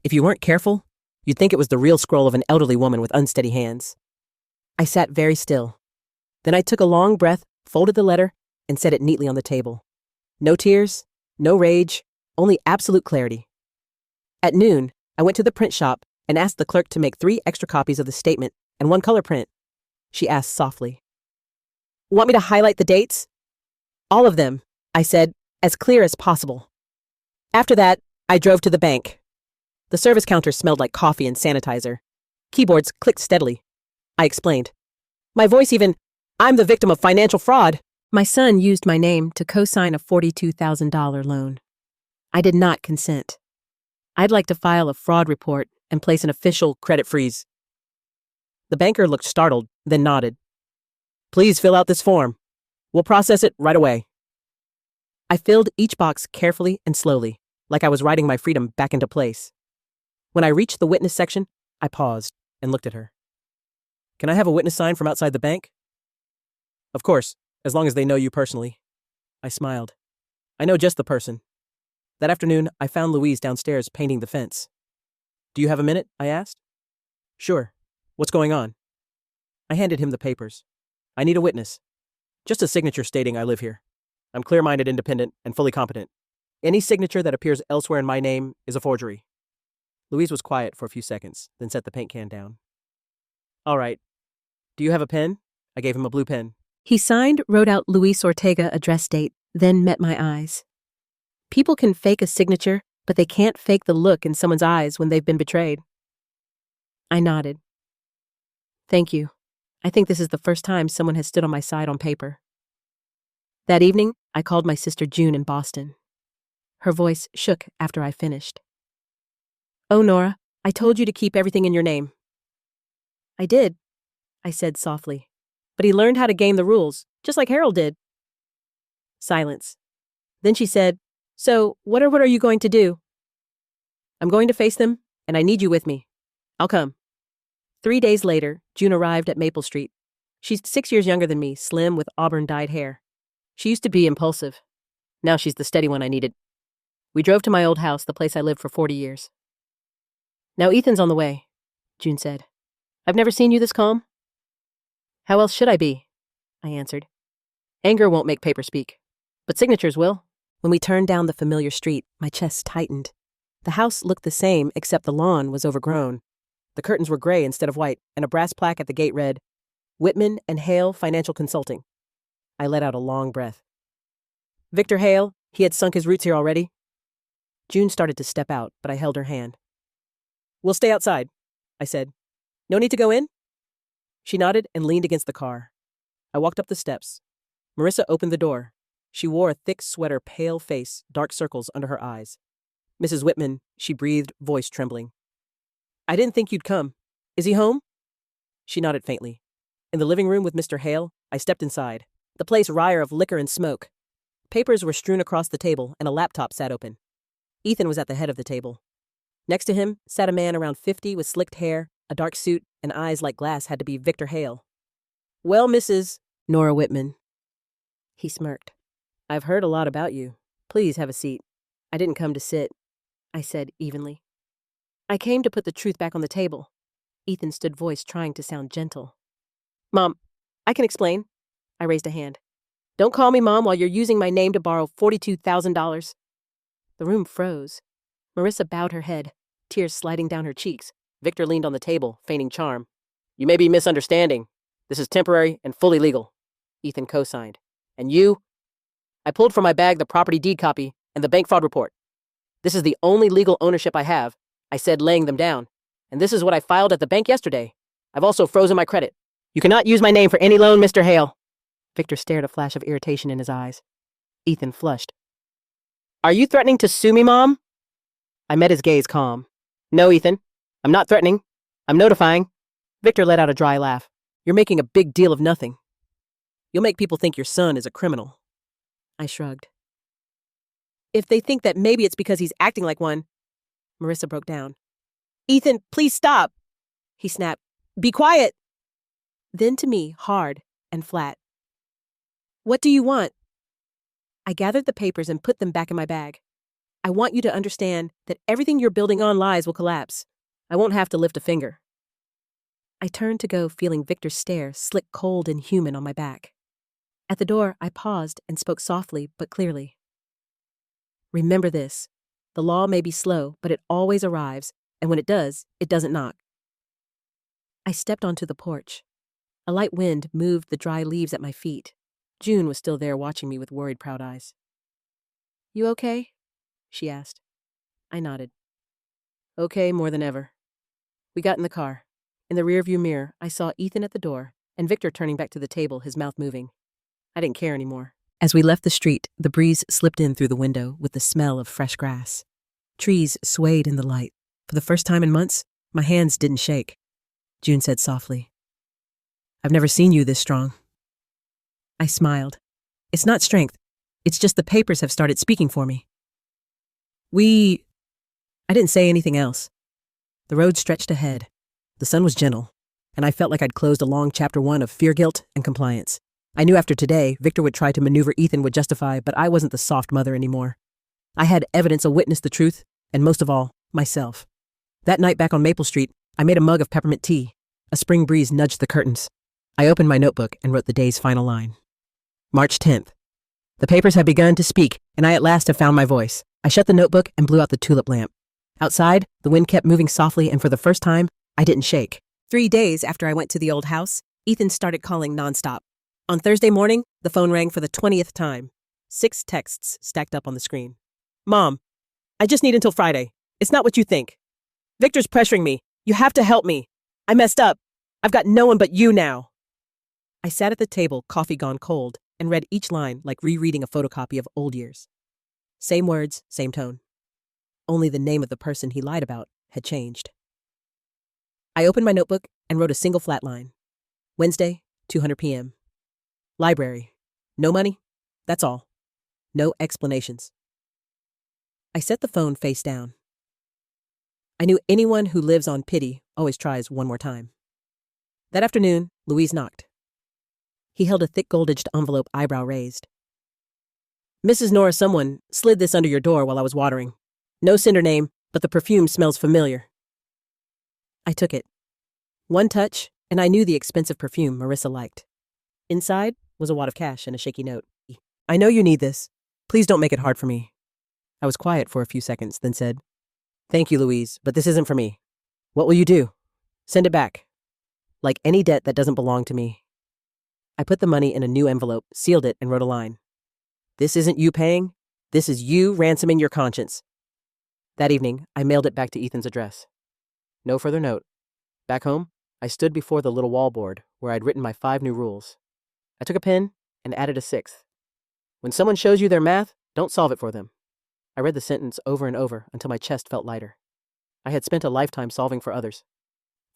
If you weren't careful, you'd think it was the real scroll of an elderly woman with unsteady hands. I sat very still. Then I took a long breath, folded the letter, and set it neatly on the table. No tears, no rage, only absolute clarity. At noon, I went to the print shop and asked the clerk to make 3 extra copies of the statement and 1 color print. She asked softly, "Want me to highlight the dates?" "All of them," I said, as clear as possible. After that, I drove to the bank. The service counter smelled like coffee and sanitizer. Keyboards clicked steadily. I explained. My voice even, "I'm the victim of financial fraud," My son used my name to co-sign a $42,000 loan. I did not consent. I'd like to file a fraud report and place an official credit freeze. The banker looked startled, then nodded. Please fill out this form. We'll process it right away. I filled each box carefully and slowly, like I was writing my freedom back into place. When I reached the witness section, I paused and looked at her. Can I have a witness sign from outside the bank? Of course, as long as they know you personally. I smiled. I know just the person. That afternoon, I found Louise downstairs painting the fence. Do you have a minute? I asked. Sure. What's going on? I handed him the papers. I need a witness. Just a signature stating I live here. I'm clear-minded, independent, and fully competent. Any signature that appears elsewhere in my name is a forgery. Louise was quiet for a few seconds, then set the paint can down. All right. Do you have a pen? I gave him a blue pen. He signed, wrote out Luis Ortega address date, then met my eyes. People can fake a signature, but they can't fake the look in someone's eyes when they've been betrayed. I nodded. Thank you. I think this is the first time someone has stood on my side on paper. That evening, I called my sister June in Boston. Her voice shook after I finished. Oh, Norah, I told you to keep everything in your name. I did, I said softly. But he learned how to game the rules, just like Harold did. Silence. Then she said, So, what are you going to do? I'm going to face them, and I need you with me. I'll come. 3 days later, June arrived at Maple Street. She's 6 years younger than me, slim with auburn-dyed hair. She used to be impulsive. Now she's the steady one I needed. We drove to my old house, the place I lived for 40 years. Now Ethan's on the way, June said. I've never seen you this calm. How else should I be? I answered. Anger won't make paper speak, but signatures will. When we turned down the familiar street, my chest tightened. The house looked the same, except the lawn was overgrown. The curtains were gray instead of white, and a brass plaque at the gate read, Whitman and Hale Financial Consulting. I let out a long breath. Victor Hale, he had sunk his roots here already. June started to step out, but I held her hand. We'll stay outside, I said. No need to go in? She nodded and leaned against the car. I walked up the steps. Marissa opened the door. She wore a thick sweater, pale face, dark circles under her eyes. Mrs. Whitman, she breathed, voice trembling. I didn't think you'd come. Is he home? She nodded faintly. In the living room with Mr. Hale, I stepped inside. The place wire of liquor and smoke. Papers were strewn across the table, and a laptop sat open. Ethan was at the head of the table. Next to him sat a man around 50 with slicked hair, a dark suit, and eyes like glass had to be Victor Hale. Well, Mrs. Norah Whitman. He smirked. I've heard a lot about you. Please have a seat. I didn't come to sit, I said evenly. I came to put the truth back on the table. Ethan stood, voice trying to sound gentle. Mom, I can explain. I raised a hand. Don't call me Mom while you're using my name to borrow $42,000. The room froze. Marissa bowed her head, tears sliding down her cheeks. Victor leaned on the table, feigning charm. You may be misunderstanding. This is temporary and fully legal. Ethan co-signed. And you? I pulled from my bag the property deed copy and the bank fraud report. This is the only legal ownership I have, I said, laying them down. And this is what I filed at the bank yesterday. I've also frozen my credit. You cannot use my name for any loan, Mr. Hale. Victor stared, a flash of irritation in his eyes. Ethan flushed. Are you threatening to sue me, Mom? I met his gaze calm. No, Ethan. I'm not threatening. I'm notifying. Victor let out a dry laugh. You're making a big deal of nothing. You'll make people think your son is a criminal. I shrugged. If they think that maybe it's because he's acting like one. Marissa broke down. Ethan, please stop. He snapped. Be quiet. Then to me, hard and flat. What do you want? I gathered the papers and put them back in my bag. I want you to understand that everything you're building on lies will collapse. I won't have to lift a finger. I turned to go, feeling Victor's stare, slick, cold, and human on my back. At the door, I paused and spoke softly but clearly. Remember this. The law may be slow, but it always arrives, and when it does, it doesn't knock. I stepped onto the porch. A light wind moved the dry leaves at my feet. June was still there, watching me with worried, proud eyes. You okay? She asked. I nodded. Okay, more than ever. We got in the car. In the rearview mirror, I saw Ethan at the door and Victor turning back to the table, his mouth moving. I didn't care anymore. As we left the street, the breeze slipped in through the window with the smell of fresh grass. Trees swayed in the light. For the first time in months, my hands didn't shake. June said softly, "I've never seen you this strong." I smiled. "It's not strength. It's just the papers have started speaking for me." I didn't say anything else. The road stretched ahead. The sun was gentle, and I felt like I'd closed a long chapter 1 of fear, guilt, and compliance. I knew after today, Victor would try to maneuver Ethan would justify, but I wasn't the soft mother anymore. I had evidence to witness the truth, and most of all, myself. That night back on Maple Street, I made a mug of peppermint tea. A spring breeze nudged the curtains. I opened my notebook and wrote the day's final line. March 10th. The papers had begun to speak, and I at last have found my voice. I shut the notebook and blew out the tulip lamp. Outside, the wind kept moving softly, and for the first time, I didn't shake. 3 days after I went to the old house, Ethan started calling nonstop. On Thursday morning, the phone rang for the 20th time. 6 texts stacked up on the screen. "Mom, I just need until Friday. It's not what you think. Victor's pressuring me. You have to help me. I messed up. I've got no one but you now." I sat at the table, coffee gone cold, and read each line like rereading a photocopy of old years. Same words, same tone. Only the name of the person he lied about had changed. I opened my notebook and wrote a single flat line. Wednesday, 2:00 p.m. Library. No money. That's all. No explanations. I set the phone face down. I knew anyone who lives on pity always tries one more time. That afternoon, Louise knocked. He held a thick gold-edged envelope, eyebrow raised. "Mrs. Norah, someone slid this under your door while I was watering. No sender name, but the perfume smells familiar." I took it. One touch, and I knew the expensive perfume Marissa liked. Inside was a wad of cash and a shaky note. "I know you need this. Please don't make it hard for me." I was quiet for a few seconds, then said, "Thank you, Louise, but this isn't for me." "What will you do?" "Send it back. Like any debt that doesn't belong to me." I put the money in a new envelope, sealed it, and wrote a line. "This isn't you paying. This is you ransoming your conscience." That evening, I mailed it back to Ethan's address. No further note. Back home, I stood before the little wallboard where I'd written my 5 new rules. I took a pen and added a 6th. When someone shows you their math, don't solve it for them. I read the sentence over and over until my chest felt lighter. I had spent a lifetime solving for others.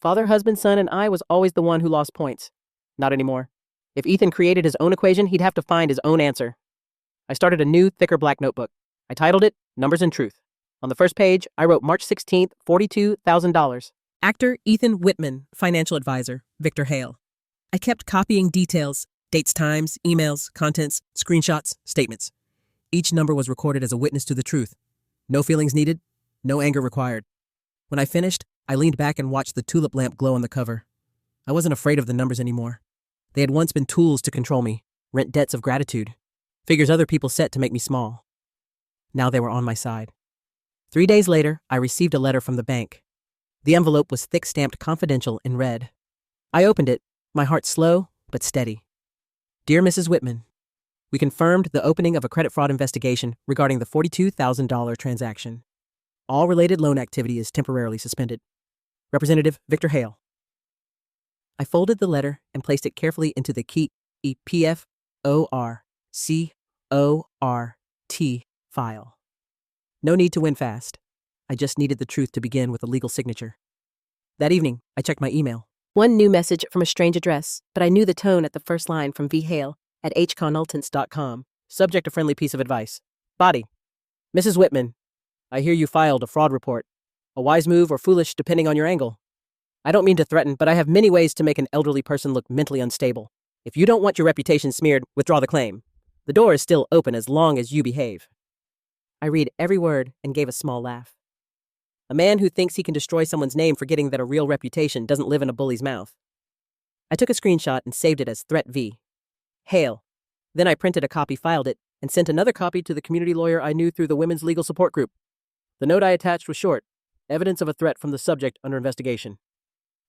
Father, husband, son, and I was always the one who lost points. Not anymore. If Ethan created his own equation, he'd have to find his own answer. I started a new, thicker black notebook. I titled it Numbers and Truth. On the first page, I wrote March 16th, $42,000. Actor Ethan Whitman, financial advisor, Victor Hale. I kept copying details, dates, times, emails, contents, screenshots, statements. Each number was recorded as a witness to the truth. No feelings needed, no anger required. When I finished, I leaned back and watched the tulip lamp glow on the cover. I wasn't afraid of the numbers anymore. They had once been tools to control me, rent debts of gratitude, figures other people set to make me small. Now they were on my side. 3 days later, I received a letter from the bank. The envelope was thick-stamped confidential in red. I opened it, my heart slow but steady. Dear Mrs. Whitman, we confirmed the opening of a credit fraud investigation regarding the $42,000 transaction. All related loan activity is temporarily suspended. Representative Victor Hale. I folded the letter and placed it carefully into the key EPFORCORT file. No need to win fast. I just needed the truth to begin with a legal signature. That evening, I checked my email. One new message from a strange address, but I knew the tone at the first line from V. Hale at hconsultants.com. Subject a friendly piece of advice. Body. Mrs. Whitman, I hear you filed a fraud report. A wise move or foolish depending on your angle. I don't mean to threaten, but I have many ways to make an elderly person look mentally unstable. If you don't want your reputation smeared, withdraw the claim. The door is still open as long as you behave. I read every word and gave a small laugh. A man who thinks he can destroy someone's name forgetting that a real reputation doesn't live in a bully's mouth. I took a screenshot and saved it as Threat V. Hale. Then I printed a copy, filed it, and sent another copy to the community lawyer I knew through the Women's Legal Support Group. The note I attached was short. Evidence of a threat from the subject under investigation.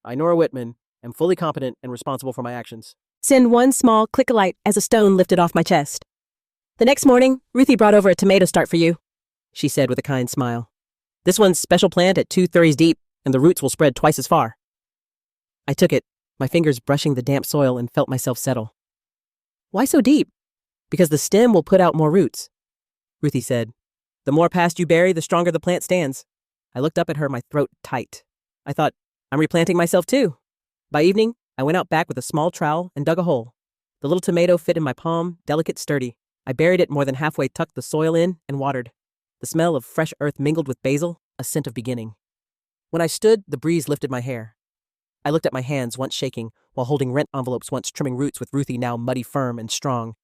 I, Norah Whitman, am fully competent and responsible for my actions. Send one small click of light as a stone lifted off my chest. The next morning, Ruthie brought over a tomato start for you, she said with a kind smile. This one's special plant at 2 thurries deep, and the roots will spread twice as far. I took it, my fingers brushing the damp soil, and felt myself settle. Why so deep? Because the stem will put out more roots, Ruthie said. The more past you bury, the stronger the plant stands. I looked up at her, my throat tight. I thought, I'm replanting myself too. By evening, I went out back with a small trowel and dug a hole. The little tomato fit in my palm, delicate, sturdy. I buried it more than halfway, tucked the soil in, and watered. The smell of fresh earth mingled with basil, a scent of beginning. When I stood, the breeze lifted my hair. I looked at my hands, once shaking, while holding rent envelopes, once trimming roots with Ruthie, now muddy, firm, and strong.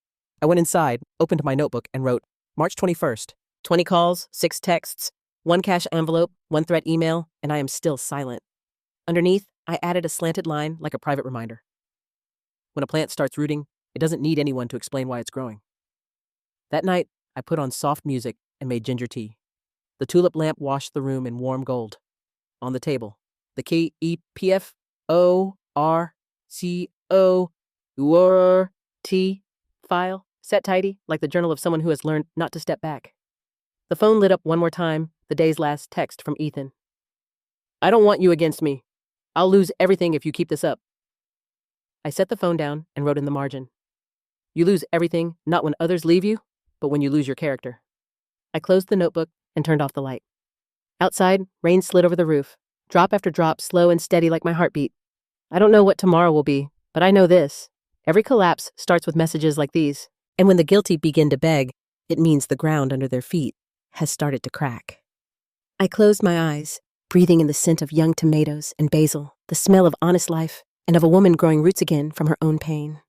I went inside, opened my notebook, and wrote, March 21st, 20 calls, 6 texts, 1 cash envelope, 1 threat email, and I am still silent. Underneath, I added a slanted line like a private reminder. When a plant starts rooting, it doesn't need anyone to explain why it's growing. That night, I put on soft music and made ginger tea. The tulip lamp washed the room in warm gold. On the table, the KEPFORCOURT file, set tidy, like the journal of someone who has learned not to step back. The phone lit up one more time, the day's last text from Ethan. I don't want you against me. I'll lose everything if you keep this up. I set the phone down and wrote in the margin. You lose everything, not when others leave you, but when you lose your character. I closed the notebook and turned off the light. Outside, rain slid over the roof, drop after drop, slow and steady like my heartbeat. I don't know what tomorrow will be, but I know this. Every collapse starts with messages like these. And when the guilty begin to beg, it means the ground under their feet has started to crack. I closed my eyes, breathing in the scent of young tomatoes and basil, the smell of honest life, and of a woman growing roots again from her own pain.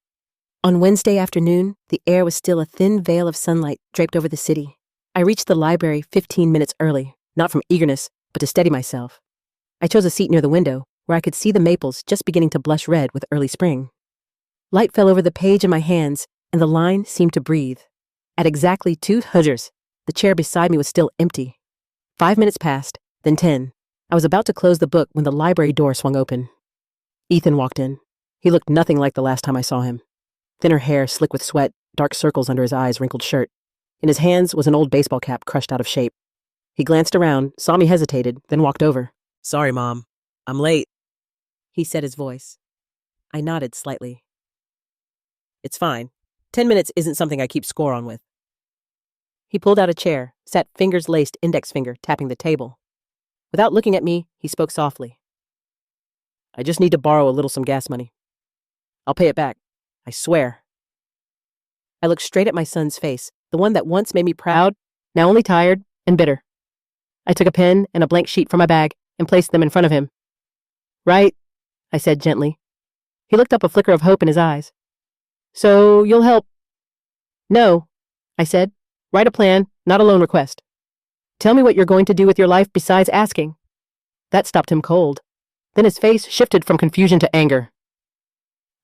On Wednesday afternoon, the air was still a thin veil of sunlight draped over the city. I reached the library 15 minutes early, not from eagerness, but to steady myself. I chose a seat near the window, where I could see the maples just beginning to blush red with early spring. Light fell over the page in my hands, and the line seemed to breathe. At exactly 2 huzzers, the chair beside me was still empty. 5 minutes passed, then 10. I was about to close the book when the library door swung open. Ethan walked in. He looked nothing like the last time I saw him. Thinner hair slick with sweat, dark circles under his eyes, wrinkled shirt. In his hands was an old baseball cap crushed out of shape. He glanced around, saw me, hesitated, then walked over. Sorry, Mom. I'm late, he said, his voice. I nodded slightly. It's fine. 10 minutes isn't something I keep score on with. He pulled out a chair, sat fingers laced, index finger tapping the table. Without looking at me, he spoke softly. I just need to borrow a little some gas money. I'll pay it back. I swear. I looked straight at my son's face, the one that once made me proud, now only tired and bitter. I took a pen and a blank sheet from my bag and placed them in front of him. Right, I said gently. He looked up, a flicker of hope in his eyes. So you'll help? No, I said. Write a plan, not a loan request. Tell me what you're going to do with your life besides asking. That stopped him cold. Then his face shifted from confusion to anger.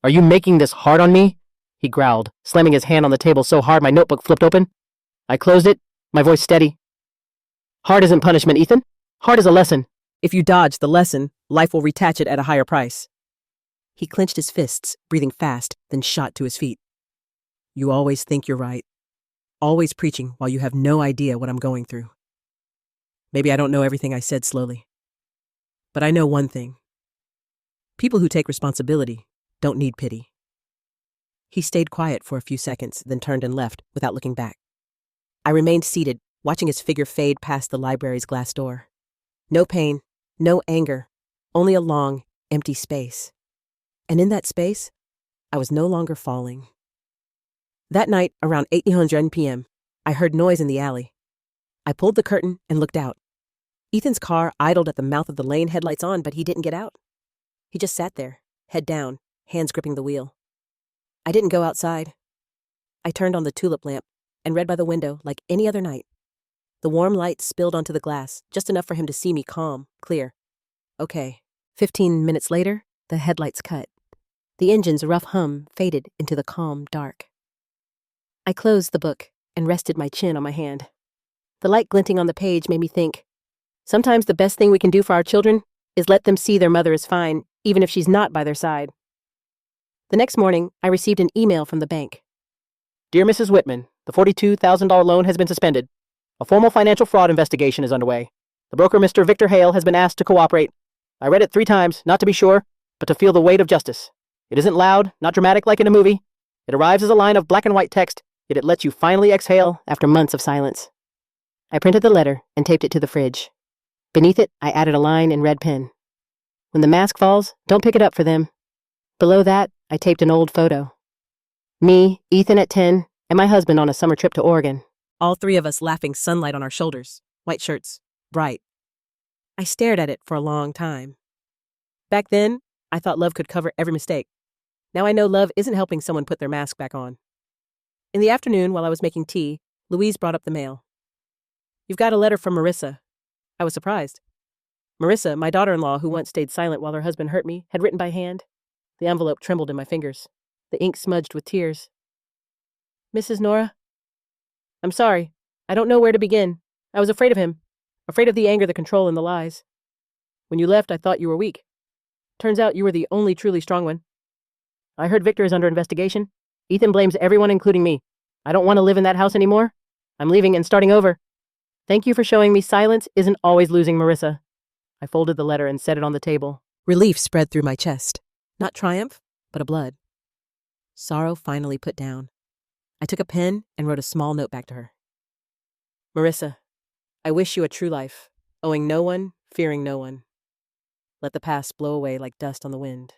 Are you making this hard on me? He growled, slamming his hand on the table so hard my notebook flipped open. I closed it, my voice steady. Hard isn't punishment, Ethan. Hard is a lesson. If you dodge the lesson, life will retach it at a higher price. He clenched his fists, breathing fast, then shot to his feet. You always think you're right. Always preaching while you have no idea what I'm going through. Maybe I don't know everything, I said slowly. But I know one thing. People who take responsibility don't need pity. He stayed quiet for a few seconds, then turned and left without looking back. I remained seated, watching his figure fade past the library's glass door. No pain, no anger, only a long, empty space. And in that space, I was no longer falling. That night, around 8:00 p.m., I heard noise in the alley. I pulled the curtain and looked out. Ethan's car idled at the mouth of the lane, headlights on, but he didn't get out. He just sat there, head down, hands gripping the wheel. I didn't go outside. I turned on the tulip lamp and read by the window like any other night. The warm light spilled onto the glass, just enough for him to see me calm, clear. Okay. 15 minutes later, the headlights cut. The engine's rough hum faded into the calm dark. I closed the book and rested my chin on my hand. The light glinting on the page made me think, sometimes the best thing we can do for our children is let them see their mother is fine, even if she's not by their side. The next morning, I received an email from the bank. Dear Mrs. Whitman, the $42,000 loan has been suspended. A formal financial fraud investigation is underway. The broker, Mr. Victor Hale, has been asked to cooperate. I read it 3 times, not to be sure, but to feel the weight of justice. It isn't loud, not dramatic like in a movie. It arrives as a line of black and white text, yet it lets you finally exhale after months of silence. I printed the letter and taped it to the fridge. Beneath it, I added a line in red pen. When the mask falls, don't pick it up for them. Below that, I taped an old photo. Me, Ethan at 10, and my husband on a summer trip to Oregon. All three of us laughing, sunlight on our shoulders, white shirts, bright. I stared at it for a long time. Back then, I thought love could cover every mistake. Now I know love isn't helping someone put their mask back on. In the afternoon, while I was making tea, Louise brought up the mail. "You've got a letter from Marissa." I was surprised. Marissa, my daughter-in-law, who once stayed silent while her husband hurt me, had written by hand. The envelope trembled in my fingers. The ink smudged with tears. "Mrs. Norah, I'm sorry. I don't know where to begin. I was afraid of him. Afraid of the anger, the control, and the lies. When you left, I thought you were weak. Turns out you were the only truly strong one. I heard Victor is under investigation. Ethan blames everyone, including me. I don't want to live in that house anymore. I'm leaving and starting over. Thank you for showing me silence isn't always losing, Marissa." I folded the letter and set it on the table. Relief spread through my chest. Not triumph, but a blood. Sorrow finally put down. I took a pen and wrote a small note back to her. "Marissa, I wish you a true life, owing no one, fearing no one. Let the past blow away like dust on the wind.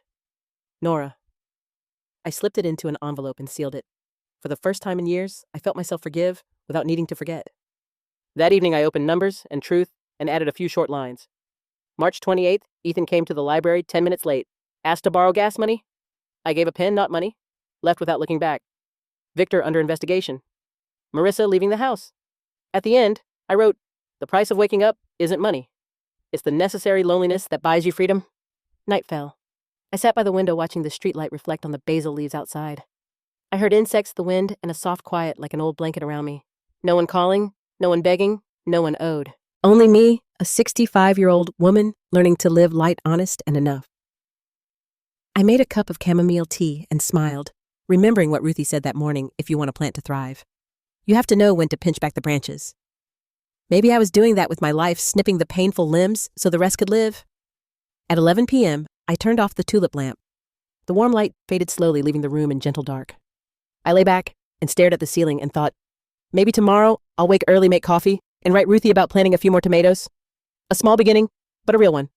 Norah." I slipped it into an envelope and sealed it. For the first time in years, I felt myself forgive without needing to forget. That evening, I opened Numbers and Truth and added a few short lines. March 28th, Ethan came to the library 10 minutes late. Asked to borrow gas money? I gave a pen, not money. Left without looking back. Victor under investigation. Marissa leaving the house. At the end, I wrote, "The price of waking up isn't money. It's the necessary loneliness that buys you freedom." Night fell. I sat by the window watching the streetlight reflect on the basil leaves outside. I heard insects, the wind, and a soft quiet like an old blanket around me. No one calling, no one begging, no one owed. Only me, a 65-year-old woman learning to live light, honest, and enough. I made a cup of chamomile tea and smiled, remembering what Ruthie said that morning, if you want a plant to thrive. You have to know when to pinch back the branches. Maybe I was doing that with my life, snipping the painful limbs so the rest could live. At 11 p.m., I turned off the tulip lamp. The warm light faded slowly, leaving the room in gentle dark. I lay back and stared at the ceiling and thought, maybe tomorrow I'll wake early, make coffee, and write Ruthie about planting a few more tomatoes. A small beginning, but a real one.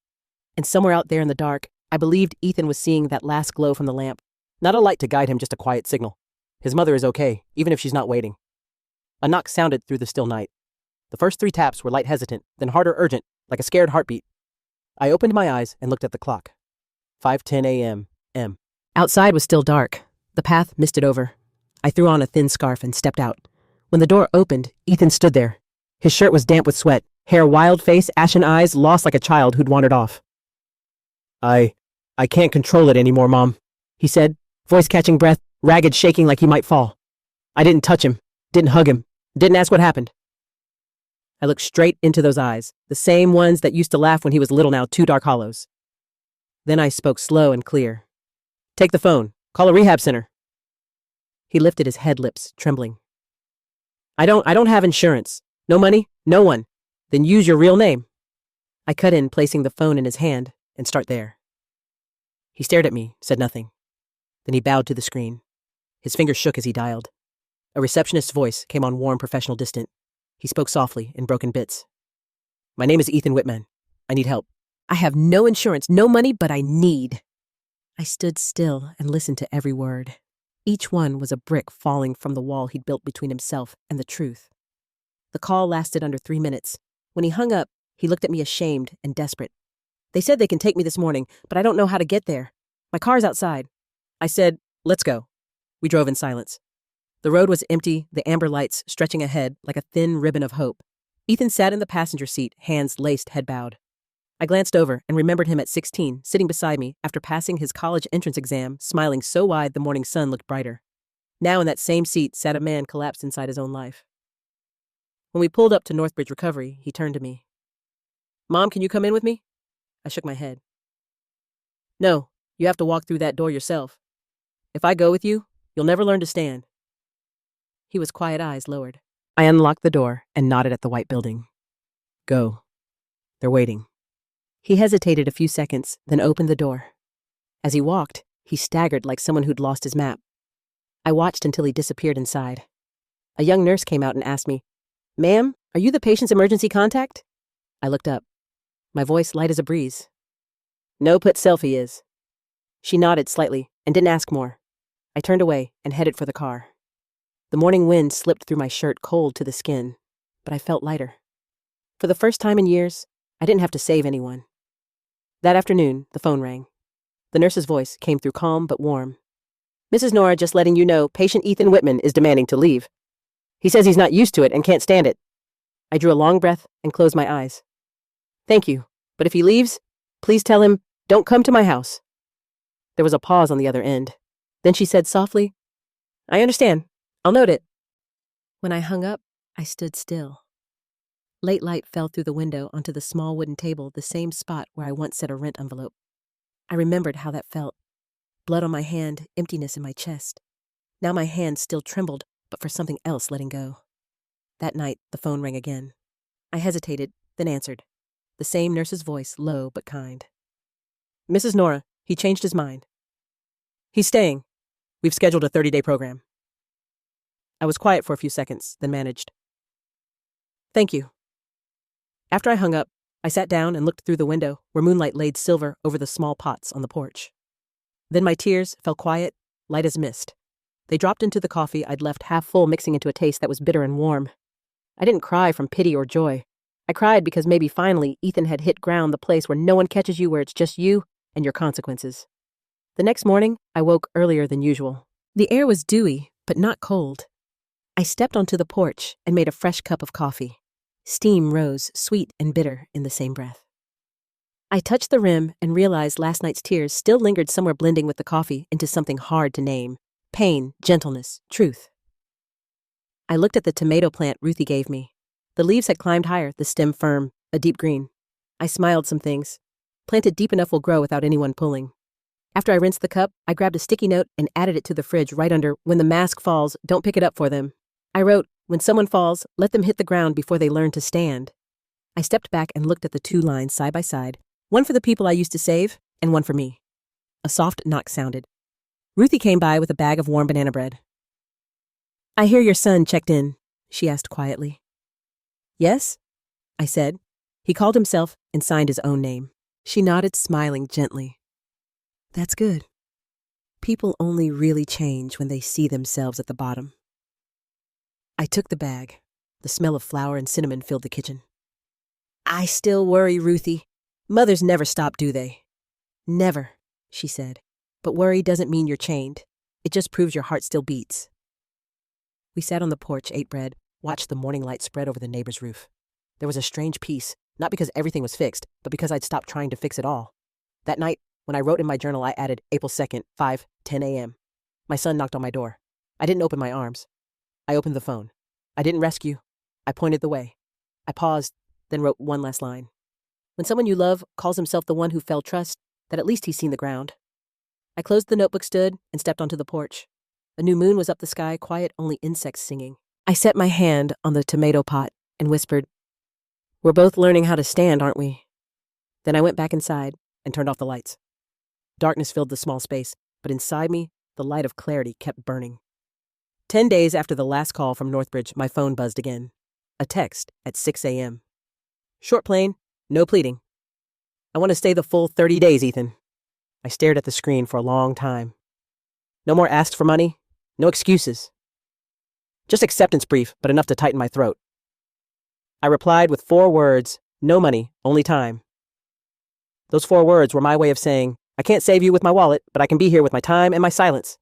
And somewhere out there in the dark, I believed Ethan was seeing that last glow from the lamp. Not a light to guide him, just a quiet signal. His mother is okay, even if she's not waiting. A knock sounded through the still night. The first 3 taps were light hesitant, then harder urgent, like a scared heartbeat. I opened my eyes and looked at the clock. 5:10 a.m. M. Outside was still dark. The path misted over. I threw on a thin scarf and stepped out. When the door opened, Ethan stood there. His shirt was damp with sweat, hair wild face, ashen eyes, lost like a child who'd wandered off. I can't control it anymore, Mom," he said, voice catching breath, ragged, shaking like he might fall. I didn't touch him, didn't hug him, didn't ask what happened. I looked straight into those eyes, the same ones that used to laugh when he was little, now 2 dark hollows. Then I spoke slow and clear. "Take the phone. Call a rehab center." He lifted his head, lips trembling. I don't have insurance. No money, no one. Then use your real name." I cut in, placing the phone in his hand, and start there. He stared at me, said nothing. Then he bowed to the screen. His fingers shook as he dialed. A receptionist's voice came on, warm, professional, distant. He spoke softly, in broken bits. "My name is Ethan Whitman. I need help. I have no insurance, no money, but I need." I stood still and listened to every word. Each one was a brick falling from the wall he'd built between himself and the truth. The call lasted under 3 minutes. When he hung up, he looked at me ashamed and desperate. "They said they can take me this morning, but I don't know how to get there. My car's outside." I said, "Let's go." We drove in silence. The road was empty, the amber lights stretching ahead like a thin ribbon of hope. Ethan sat in the passenger seat, hands laced, head bowed. I glanced over and remembered him at 16, sitting beside me after passing his college entrance exam, smiling so wide the morning sun looked brighter. Now in that same seat sat a man collapsed inside his own life. When we pulled up to Northbridge Recovery, he turned to me. "Mom, can you come in with me?" I shook my head. "No, you have to walk through that door yourself. If I go with you, you'll never learn to stand." He was quiet, eyes lowered. I unlocked the door and nodded at the white building. "Go. They're waiting." He hesitated a few seconds, then opened the door. As he walked, he staggered like someone who'd lost his map. I watched until he disappeared inside. A young nurse came out and asked me, "Ma'am, are you the patient's emergency contact?" I looked up, my voice light as a breeze. "No, put selfie is." She nodded slightly and didn't ask more. I turned away and headed for the car. The morning wind slipped through my shirt cold to the skin, but I felt lighter. For the first time in years, I didn't have to save anyone. That afternoon, the phone rang. The nurse's voice came through calm but warm. "Mrs. Norah, just letting you know, patient Ethan Whitman is demanding to leave. He says he's not used to it and can't stand it." I drew a long breath and closed my eyes. "Thank you, but if he leaves, please tell him, don't come to my house." There was a pause on the other end. Then she said softly, "I understand. I'll note it." When I hung up, I stood still. Late light fell through the window onto the small wooden table, the same spot where I once set a rent envelope. I remembered how that felt. Blood on my hand, emptiness in my chest. Now my hand still trembled, but for something else letting go. That night, the phone rang again. I hesitated, then answered. The same nurse's voice, low but kind. "Mrs. Norah, he changed his mind. He's staying. We've scheduled a 30-day program." I was quiet for a few seconds, then managed. "Thank you." After I hung up, I sat down and looked through the window where moonlight laid silver over the small pots on the porch. Then my tears fell quiet, light as mist. They dropped into the coffee I'd left half full, mixing into a taste that was bitter and warm. I didn't cry from pity or joy. I cried because maybe finally Ethan had hit ground, the place where no one catches you, where it's just you and your consequences. The next morning, I woke earlier than usual. The air was dewy, but not cold. I stepped onto the porch and made a fresh cup of coffee. Steam rose, sweet and bitter in the same breath. I touched the rim and realized last night's tears still lingered somewhere, blending with the coffee into something hard to name. Pain, gentleness, truth. I looked at the tomato plant Ruthie gave me. The leaves had climbed higher, the stem firm, a deep green. I smiled some things. Planted deep enough will grow without anyone pulling. After I rinsed the cup, I grabbed a sticky note and added it to the fridge right under, "When the mask falls, don't pick it up for them." I wrote, "When someone falls, let them hit the ground before they learn to stand." I stepped back and looked at the two lines side by side, one for the people I used to save and one for me. A soft knock sounded. Ruthie came by with a bag of warm banana bread. "I hear your son checked in," she asked quietly. "Yes?" I said. He called himself and signed his own name. She nodded, smiling gently. "That's good. People only really change when they see themselves at the bottom." I took the bag. The smell of flour and cinnamon filled the kitchen. "I still worry, Ruthie. Mothers never stop, do they?" "Never," she said. "But worry doesn't mean you're chained. It just proves your heart still beats." We sat on the porch, ate bread, watched the morning light spread over the neighbor's roof. There was a strange peace, not because everything was fixed, but because I'd stopped trying to fix it all. That night, when I wrote in my journal, I added April 2nd, 5:10 a.m. My son knocked on my door. I didn't open my arms. I opened the phone. I didn't rescue. I pointed the way. I paused, then wrote one last line. When someone you love calls himself the one who fell, trust that at least he's seen the ground. I closed the notebook, stood, and stepped onto the porch. A new moon was up the sky, quiet, only insects singing. I set my hand on the tomato pot and whispered, "We're both learning how to stand, aren't we?" Then I went back inside and turned off the lights. Darkness filled the small space, but inside me, the light of clarity kept burning. 10 days after the last call from Northbridge, my phone buzzed again. A text at 6 a.m. "Short plain, no pleading. I want to stay the full 30 days, Ethan." I stared at the screen for a long time. No more asked for money, no excuses. Just acceptance brief, but enough to tighten my throat. I replied with 4 words, "No money, only time." Those 4 words were my way of saying, I can't save you with my wallet, but I can be here with my time and my silence.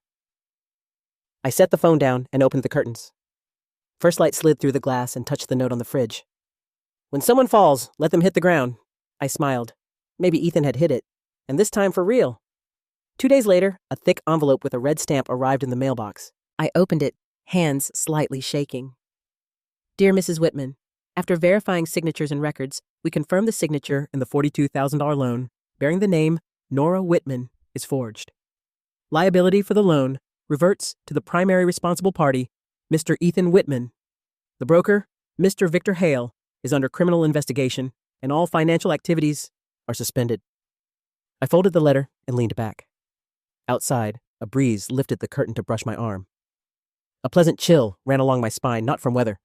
I set the phone down and opened the curtains. First light slid through the glass and touched the note on the fridge. "When someone falls, let them hit the ground." I smiled. Maybe Ethan had hit it, and this time for real. 2 days later, a thick envelope with a red stamp arrived in the mailbox. I opened it, hands slightly shaking. "Dear Mrs. Whitman, after verifying signatures and records, we confirm the signature in the $42,000 loan bearing the name Norah Whitman is forged. Liability for the loan reverts to the primary responsible party, Mr. Ethan Whitman. The broker, Mr. Victor Hale, is under criminal investigation, and all financial activities are suspended." I folded the letter and leaned back. Outside, a breeze lifted the curtain to brush my arm. A pleasant chill ran along my spine, not from weather,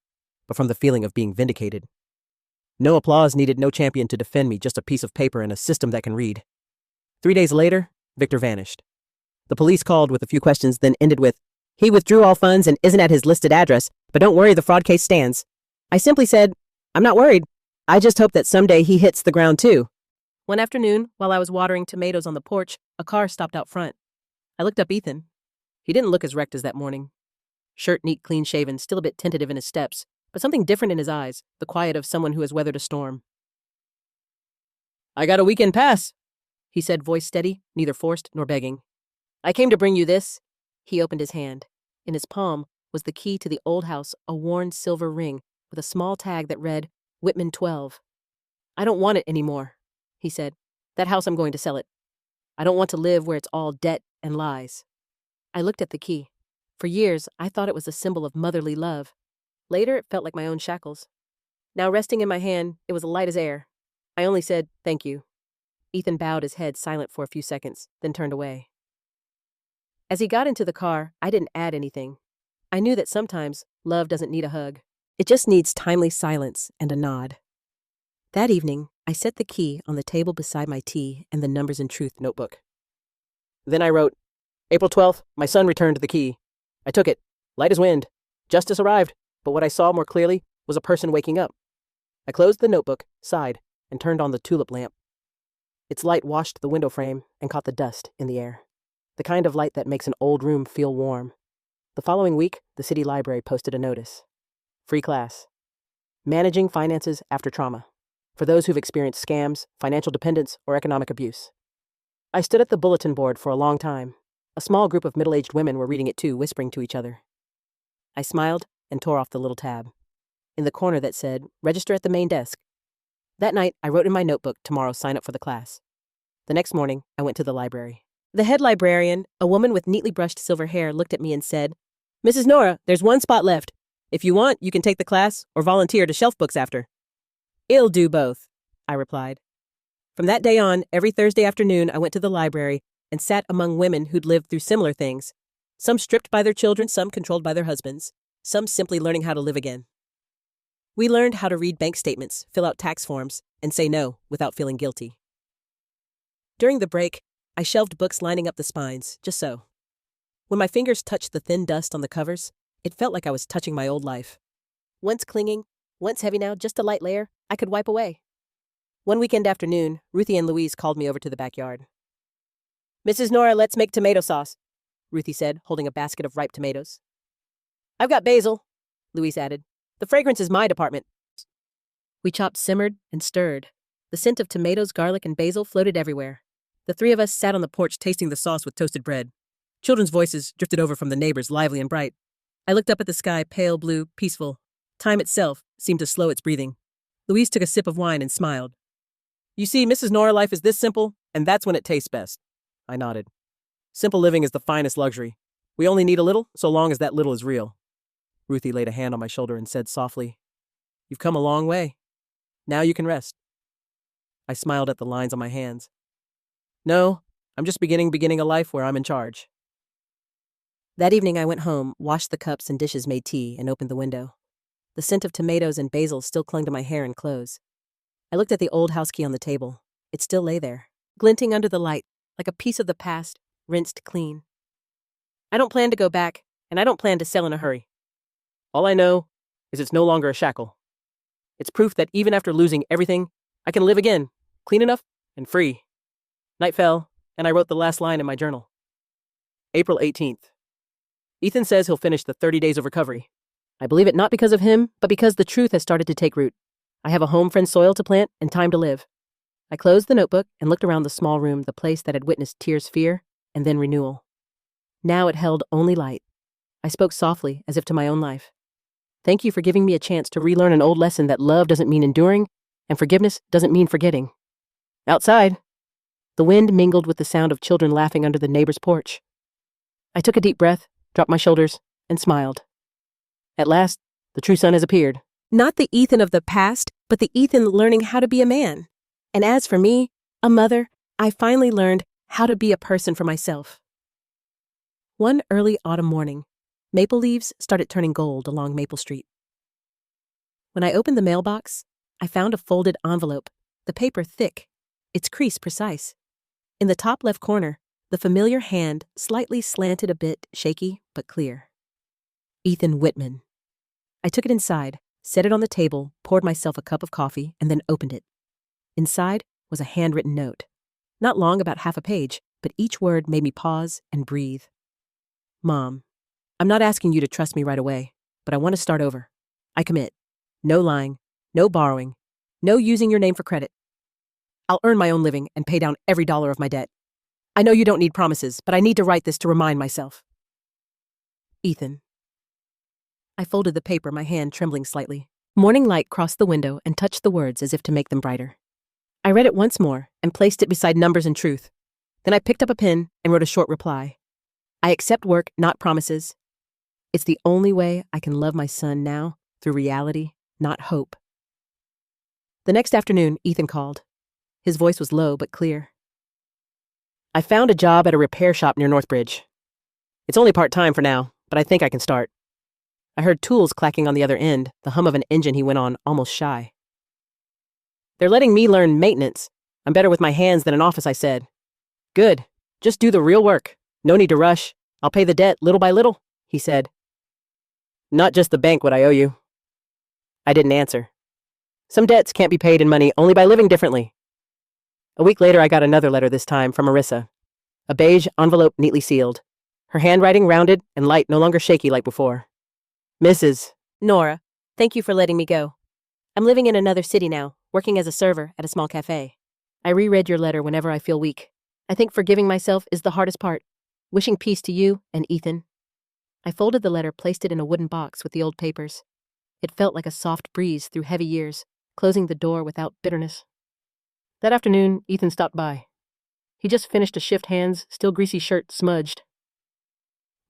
but from the feeling of being vindicated. No applause needed, no champion to defend me, just a piece of paper and a system that can read. 3 days later, Victor vanished. The police called with a few questions, then ended with, "He withdrew all funds and isn't at his listed address, but don't worry, the fraud case stands." I simply said, "I'm not worried. I just hope that someday he hits the ground too." One afternoon, while I was watering tomatoes on the porch, a car stopped out front. I looked up Ethan. He didn't look as wrecked as that morning. Shirt neat, clean-shaven, still a bit tentative in his steps, but something different in his eyes, the quiet of someone who has weathered a storm. "I got a weekend pass," he said, voice steady, neither forced nor begging. "I came to bring you this." He opened his hand. In his palm was the key to the old house, a worn silver ring with a small tag that read, Whitman 12. "I don't want it anymore," he said. "That house, I'm going to sell it. I don't want to live where it's all debt and lies." I looked at the key. For years, I thought it was a symbol of motherly love. Later, it felt like my own shackles. Now, resting in my hand, it was light as air. I only said, "Thank you." Ethan bowed his head, silent for a few seconds, then turned away. As he got into the car, I didn't add anything. I knew that sometimes love doesn't need a hug. It just needs timely silence and a nod. That evening, I set the key on the table beside my tea and the Numbers and Truth notebook. Then I wrote, "April 12th, my son returned the key. I took it, light as wind. Justice arrived, but what I saw more clearly was a person waking up." I closed the notebook, sighed, and turned on the tulip lamp. Its light washed the window frame and caught the dust in the air. The kind of light that makes an old room feel warm. The following week, the city library posted a notice. Free class. Managing finances after trauma. For those who've experienced scams, financial dependence, or economic abuse. I stood at the bulletin board for a long time. A small group of middle-aged women were reading it too, whispering to each other. I smiled and tore off the little tab. In the corner that said, "Register at the main desk." That night, I wrote in my notebook, "Tomorrow, sign up for the class." The next morning, I went to the library. The head librarian, a woman with neatly brushed silver hair, looked at me and said, "Mrs. Norah, there's one spot left. If you want, you can take the class or volunteer to shelf books after." "I'll do both," I replied. From that day on, every Thursday afternoon, I went to the library and sat among women who'd lived through similar things. Some stripped by their children, some controlled by their husbands, some simply learning how to live again. We learned how to read bank statements, fill out tax forms, and say no without feeling guilty. During the break, I shelved books lining up the spines, just so. When my fingers touched the thin dust on the covers, it felt like I was touching my old life. Once clinging, once heavy now, just a light layer, I could wipe away. One weekend afternoon, Ruthie and Louise called me over to the backyard. "Mrs. Norah, let's make tomato sauce," Ruthie said, holding a basket of ripe tomatoes. "I've got basil," Louise added. "The fragrance is my department." We chopped, simmered, and stirred. The scent of tomatoes, garlic, and basil floated everywhere. The three of us sat on the porch tasting the sauce with toasted bread. Children's voices drifted over from the neighbors, lively and bright. I looked up at the sky, pale blue, peaceful. Time itself seemed to slow its breathing. Louise took a sip of wine and smiled. "You see, Mrs. Norah, life is this simple, and that's when it tastes best." I nodded. "Simple living is the finest luxury. We only need a little, so long as that little is real." Ruthie laid a hand on my shoulder and said softly, "You've come a long way. Now you can rest." I smiled at the lines on my hands. "No, I'm just beginning a life where I'm in charge." That evening I went home, washed the cups and dishes, made tea, and opened the window. The scent of tomatoes and basil still clung to my hair and clothes. I looked at the old house key on the table. It still lay there, glinting under the light, like a piece of the past, rinsed clean. I don't plan to go back, and I don't plan to sell in a hurry. All I know is it's no longer a shackle. It's proof that even after losing everything, I can live again, clean enough and free. Night fell, and I wrote the last line in my journal. April 18th. Ethan says he'll finish the 30 days of recovery. I believe it not because of him, but because the truth has started to take root. I have a home friend soil to plant and time to live. I closed the notebook and looked around the small room, the place that had witnessed tears, fear, and then renewal. Now it held only light. I spoke softly, as if to my own life. Thank you for giving me a chance to relearn an old lesson that love doesn't mean enduring, and forgiveness doesn't mean forgetting. Outside, the wind mingled with the sound of children laughing under the neighbor's porch. I took a deep breath, dropped my shoulders, and smiled. At last, the true sun has appeared. Not the Ethan of the past, but the Ethan learning how to be a man. And as for me, a mother, I finally learned how to be a person for myself. One early autumn morning, Maple leaves started turning gold along Maple Street. When I opened the mailbox, I found a folded envelope, the paper thick, its crease precise. In the top left corner, the familiar hand slightly slanted a bit, shaky but clear. Ethan Whitman. I took it inside, set it on the table, poured myself a cup of coffee, and then opened it. Inside was a handwritten note. Not long, about half a page, but each word made me pause and breathe. Mom, I'm not asking you to trust me right away, but I want to start over. I commit. No lying, no borrowing, no using your name for credit. I'll earn my own living and pay down every dollar of my debt. I know you don't need promises, but I need to write this to remind myself. Ethan. I folded the paper, my hand trembling slightly. Morning light crossed the window and touched the words as if to make them brighter. I read it once more and placed it beside numbers and truth. Then I picked up a pen and wrote a short reply. I accept work, not promises. It's the only way I can love my son now, through reality, not hope. The next afternoon, Ethan called. His voice was low but clear. I found a job at a repair shop near Northbridge. It's only part-time for now, but I think I can start. I heard tools clacking on the other end, the hum of an engine he went on, almost shy. They're letting me learn maintenance. I'm better with my hands than an office, I said. Good. Just do the real work. No need to rush. I'll pay the debt little by little, he said. Not just the bank what I owe you. I didn't answer. Some debts can't be paid in money, only by living differently. A week later, I got another letter, this time from Marissa. A beige envelope neatly sealed. Her handwriting rounded and light, no longer shaky like before. Mrs. Norah, thank you for letting me go. I'm living in another city now, working as a server at a small cafe. I reread your letter whenever I feel weak. I think forgiving myself is the hardest part. Wishing peace to you and Ethan. I folded the letter, placed it in a wooden box with the old papers. It felt like a soft breeze through heavy years, closing the door without bitterness. That afternoon, Ethan stopped by. He just finished a shift, hands, still greasy shirt smudged.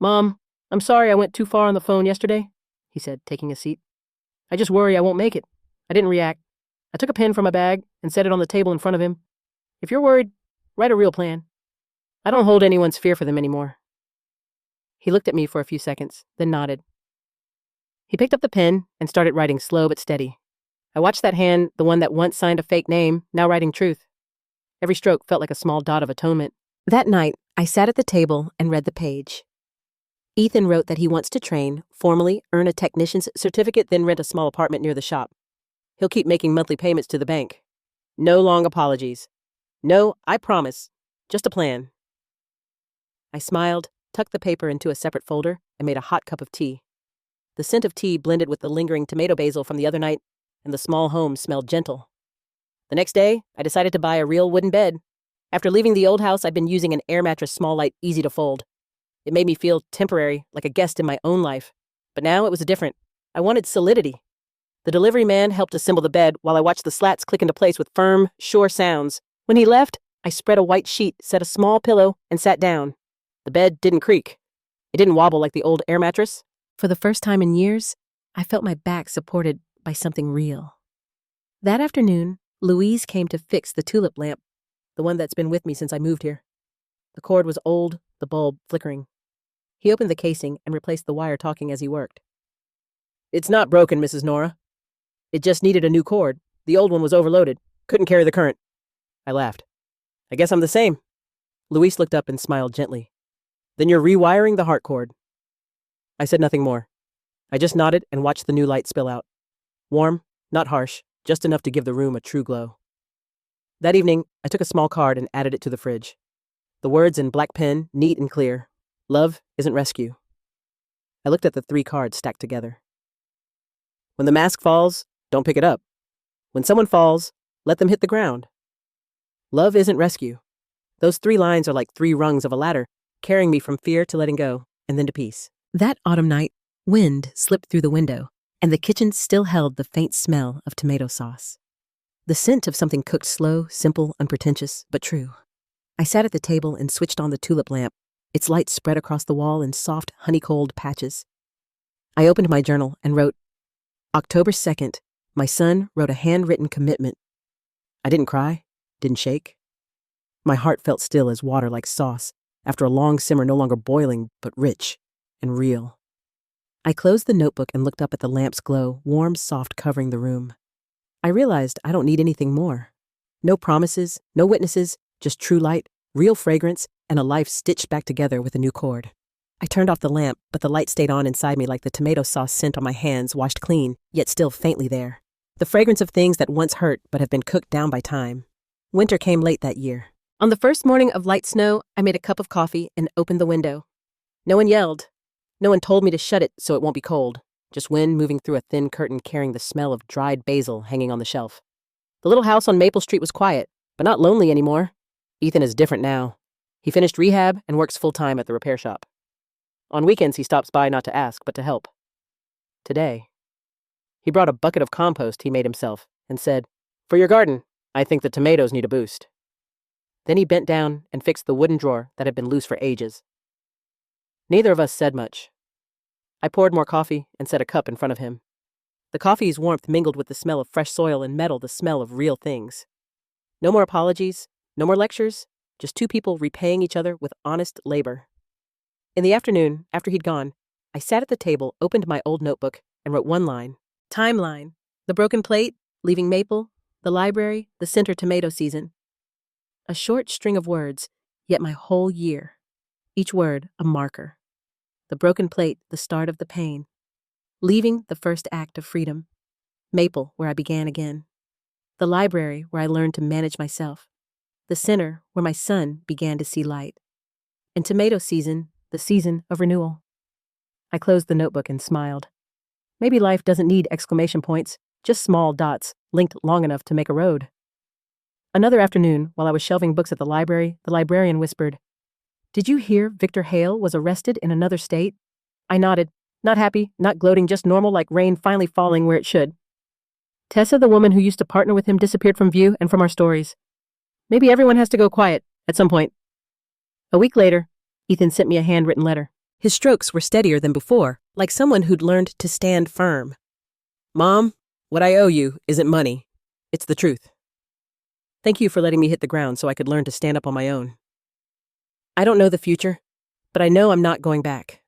Mom, I'm sorry I went too far on the phone yesterday, he said, taking a seat. I just worry I won't make it. I didn't react. I took a pen from my bag and set it on the table in front of him. If you're worried, write a real plan. I don't hold anyone's fear for them anymore. He looked at me for a few seconds, then nodded. He picked up the pen and started writing slow but steady. I watched that hand, the one that once signed a fake name, now writing truth. Every stroke felt like a small dot of atonement. That night, I sat at the table and read the page. Ethan wrote that he wants to train, formally earn a technician's certificate, then rent a small apartment near the shop. He'll keep making monthly payments to the bank. No long apologies. No, I promise. Just a plan. I smiled, tucked the paper into a separate folder, and made a hot cup of tea. The scent of tea blended with the lingering tomato basil from the other night, and the small home smelled gentle. The next day, I decided to buy a real wooden bed. After leaving the old house, I'd been using an air mattress, small, light, easy to fold. It made me feel temporary, like a guest in my own life. But now it was different. I wanted solidity. The delivery man helped assemble the bed while I watched the slats click into place with firm, sure sounds. When he left, I spread a white sheet, set a small pillow, and sat down. The bed didn't creak. It didn't wobble like the old air mattress. For the first time in years, I felt my back supported by something real. That afternoon, Louise came to fix the tulip lamp, the one that's been with me since I moved here. The cord was old, the bulb flickering. He opened the casing and replaced the wire, talking as he worked. It's not broken, Mrs. Norah. It just needed a new cord. The old one was overloaded. Couldn't carry the current. I laughed. I guess I'm the same. Louise looked up and smiled gently. Then you're rewiring the heart cord. I said nothing more. I just nodded and watched the new light spill out. Warm, not harsh, just enough to give the room a true glow. That evening, I took a small card and added it to the fridge. The words in black pen, neat and clear. Love isn't rescue. I looked at the 3 cards stacked together. When the mask falls, don't pick it up. When someone falls, let them hit the ground. Love isn't rescue. Those 3 lines are like 3 rungs of a ladder, carrying me from fear to letting go, and then to peace. That autumn night, wind slipped through the window, and the kitchen still held the faint smell of tomato sauce. The scent of something cooked slow, simple, unpretentious, but true. I sat at the table and switched on the tulip lamp, its light spread across the wall in soft, honey-cold patches. I opened my journal and wrote, October 2nd, my son wrote a handwritten commitment. I didn't cry, didn't shake. My heart felt still as water, like sauce, after a long simmer, no longer boiling, but rich and real. I closed the notebook and looked up at the lamp's glow, warm, soft, covering the room. I realized I don't need anything more. No promises, no witnesses, just true light, real fragrance, and a life stitched back together with a new cord. I turned off the lamp, but the light stayed on inside me like the tomato sauce scent on my hands, washed clean, yet still faintly there. The fragrance of things that once hurt but have been cooked down by time. Winter came late that year. On the first morning of light snow, I made a cup of coffee and opened the window. No one yelled. No one told me to shut it so it won't be cold. Just wind moving through a thin curtain carrying the smell of dried basil hanging on the shelf. The little house on Maple Street was quiet, but not lonely anymore. Ethan is different now. He finished rehab and works full-time at the repair shop. On weekends, he stops by not to ask, but to help. Today, he brought a bucket of compost he made himself and said, "For your garden, I think the tomatoes need a boost." Then he bent down and fixed the wooden drawer that had been loose for ages. Neither of us said much. I poured more coffee and set a cup in front of him. The coffee's warmth mingled with the smell of fresh soil and metal, the smell of real things. No more apologies, no more lectures, just two people repaying each other with honest labor. In the afternoon, after he'd gone, I sat at the table, opened my old notebook, and wrote one line. Timeline. The broken plate, leaving Maple, the library, the center tomato season. A short string of words, yet my whole year. Each word a marker. The broken plate, the start of the pain. Leaving, the first act of freedom. Maple, where I began again. The library, where I learned to manage myself. The center, where my son began to see light. And tomato season, the season of renewal. I closed the notebook and smiled. Maybe life doesn't need exclamation points, just small dots linked long enough to make a road. Another afternoon, while I was shelving books at the library, the librarian whispered, "Did you hear Victor Hale was arrested in another state?" I nodded, not happy, not gloating, just normal, like rain finally falling where it should. Tessa, the woman who used to partner with him, disappeared from view and from our stories. Maybe everyone has to go quiet at some point. A week later, Ethan sent me a handwritten letter. His strokes were steadier than before, like someone who'd learned to stand firm. "Mom, what I owe you isn't money. It's the truth. Thank you for letting me hit the ground so I could learn to stand up on my own. I don't know the future, but I know I'm not going back.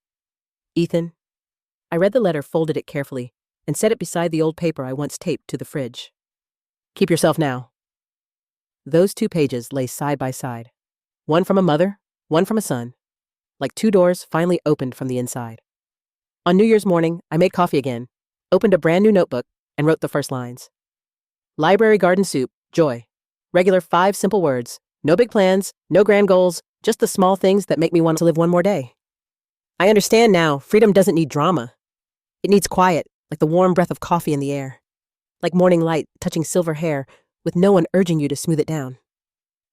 Ethan." I read the letter, folded it carefully, and set it beside the old paper I once taped to the fridge. "Keep yourself now." Those 2 pages lay side by side. One from a mother, one from a son. Like 2 doors finally opened from the inside. On New Year's morning, I made coffee again, opened a brand new notebook, and wrote the first lines. Library garden soup, joy. Regular 5 simple words. No big plans, no grand goals, just the small things that make me want to live one more day. I understand now, freedom doesn't need drama. It needs quiet, like the warm breath of coffee in the air. Like morning light touching silver hair, with no one urging you to smooth it down.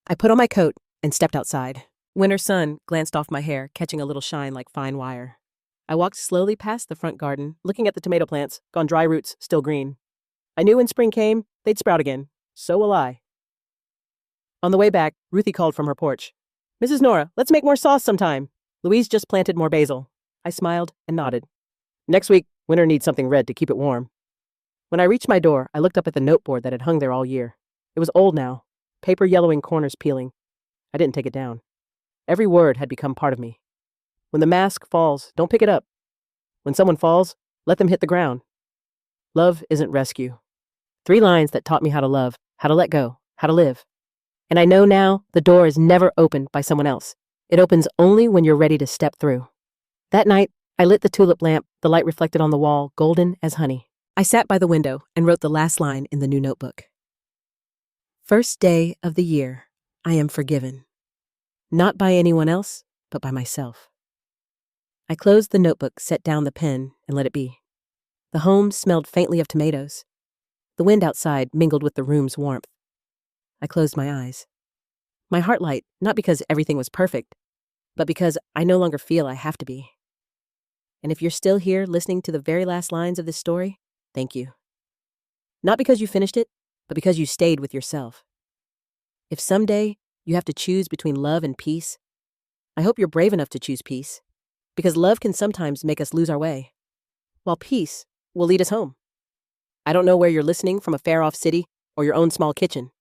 I put on my coat and stepped outside. Winter sun glanced off my hair, catching a little shine like fine wire. I walked slowly past the front garden, looking at the tomato plants, gone dry roots, still green. I knew when spring came, they'd sprout again. So will I. On the way back, Ruthie called from her porch. "Mrs. Norah, let's make more sauce sometime. Louise just planted more basil." I smiled and nodded. Next week, Winter needs something red to keep it warm. When I reached my door, I looked up at the noteboard that had hung there all year. It was old now, paper yellowing, corners peeling. I didn't take it down. Every word had become part of me. When the mask falls, don't pick it up. When someone falls, let them hit the ground. Love isn't rescue. 3 lines that taught me how to love, how to let go, how to live. And I know now the door is never opened by someone else. It opens only when you're ready to step through. That night, I lit the tulip lamp, the light reflected on the wall, golden as honey. I sat by the window and wrote the last line in the new notebook. First day of the year, I am forgiven. Not by anyone else, but by myself. I closed the notebook, set down the pen, and let it be. The home smelled faintly of tomatoes. The wind outside mingled with the room's warmth. I closed my eyes. My heart light, not because everything was perfect, but because I no longer feel I have to be. And if you're still here listening to the very last lines of this story, thank you. Not because you finished it, but because you stayed with yourself. If someday you have to choose between love and peace, I hope you're brave enough to choose peace, because love can sometimes make us lose our way, while peace will lead us home. I don't know where you're listening from, a far-off city or your own small kitchen,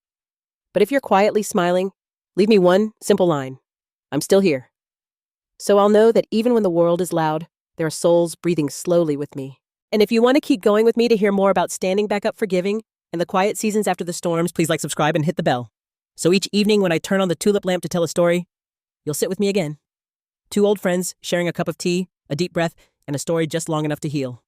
but if you're quietly smiling, leave me one simple line. I'm still here. So I'll know that even when the world is loud, There are souls breathing slowly with me. And if you want to keep going with me to hear more about standing back up for giving and the quiet seasons after the storms, please like, subscribe, and hit the bell. So each evening when I turn on the tulip lamp to tell a story, you'll sit with me again. Two old friends sharing a cup of tea, a deep breath, and a story just long enough to heal.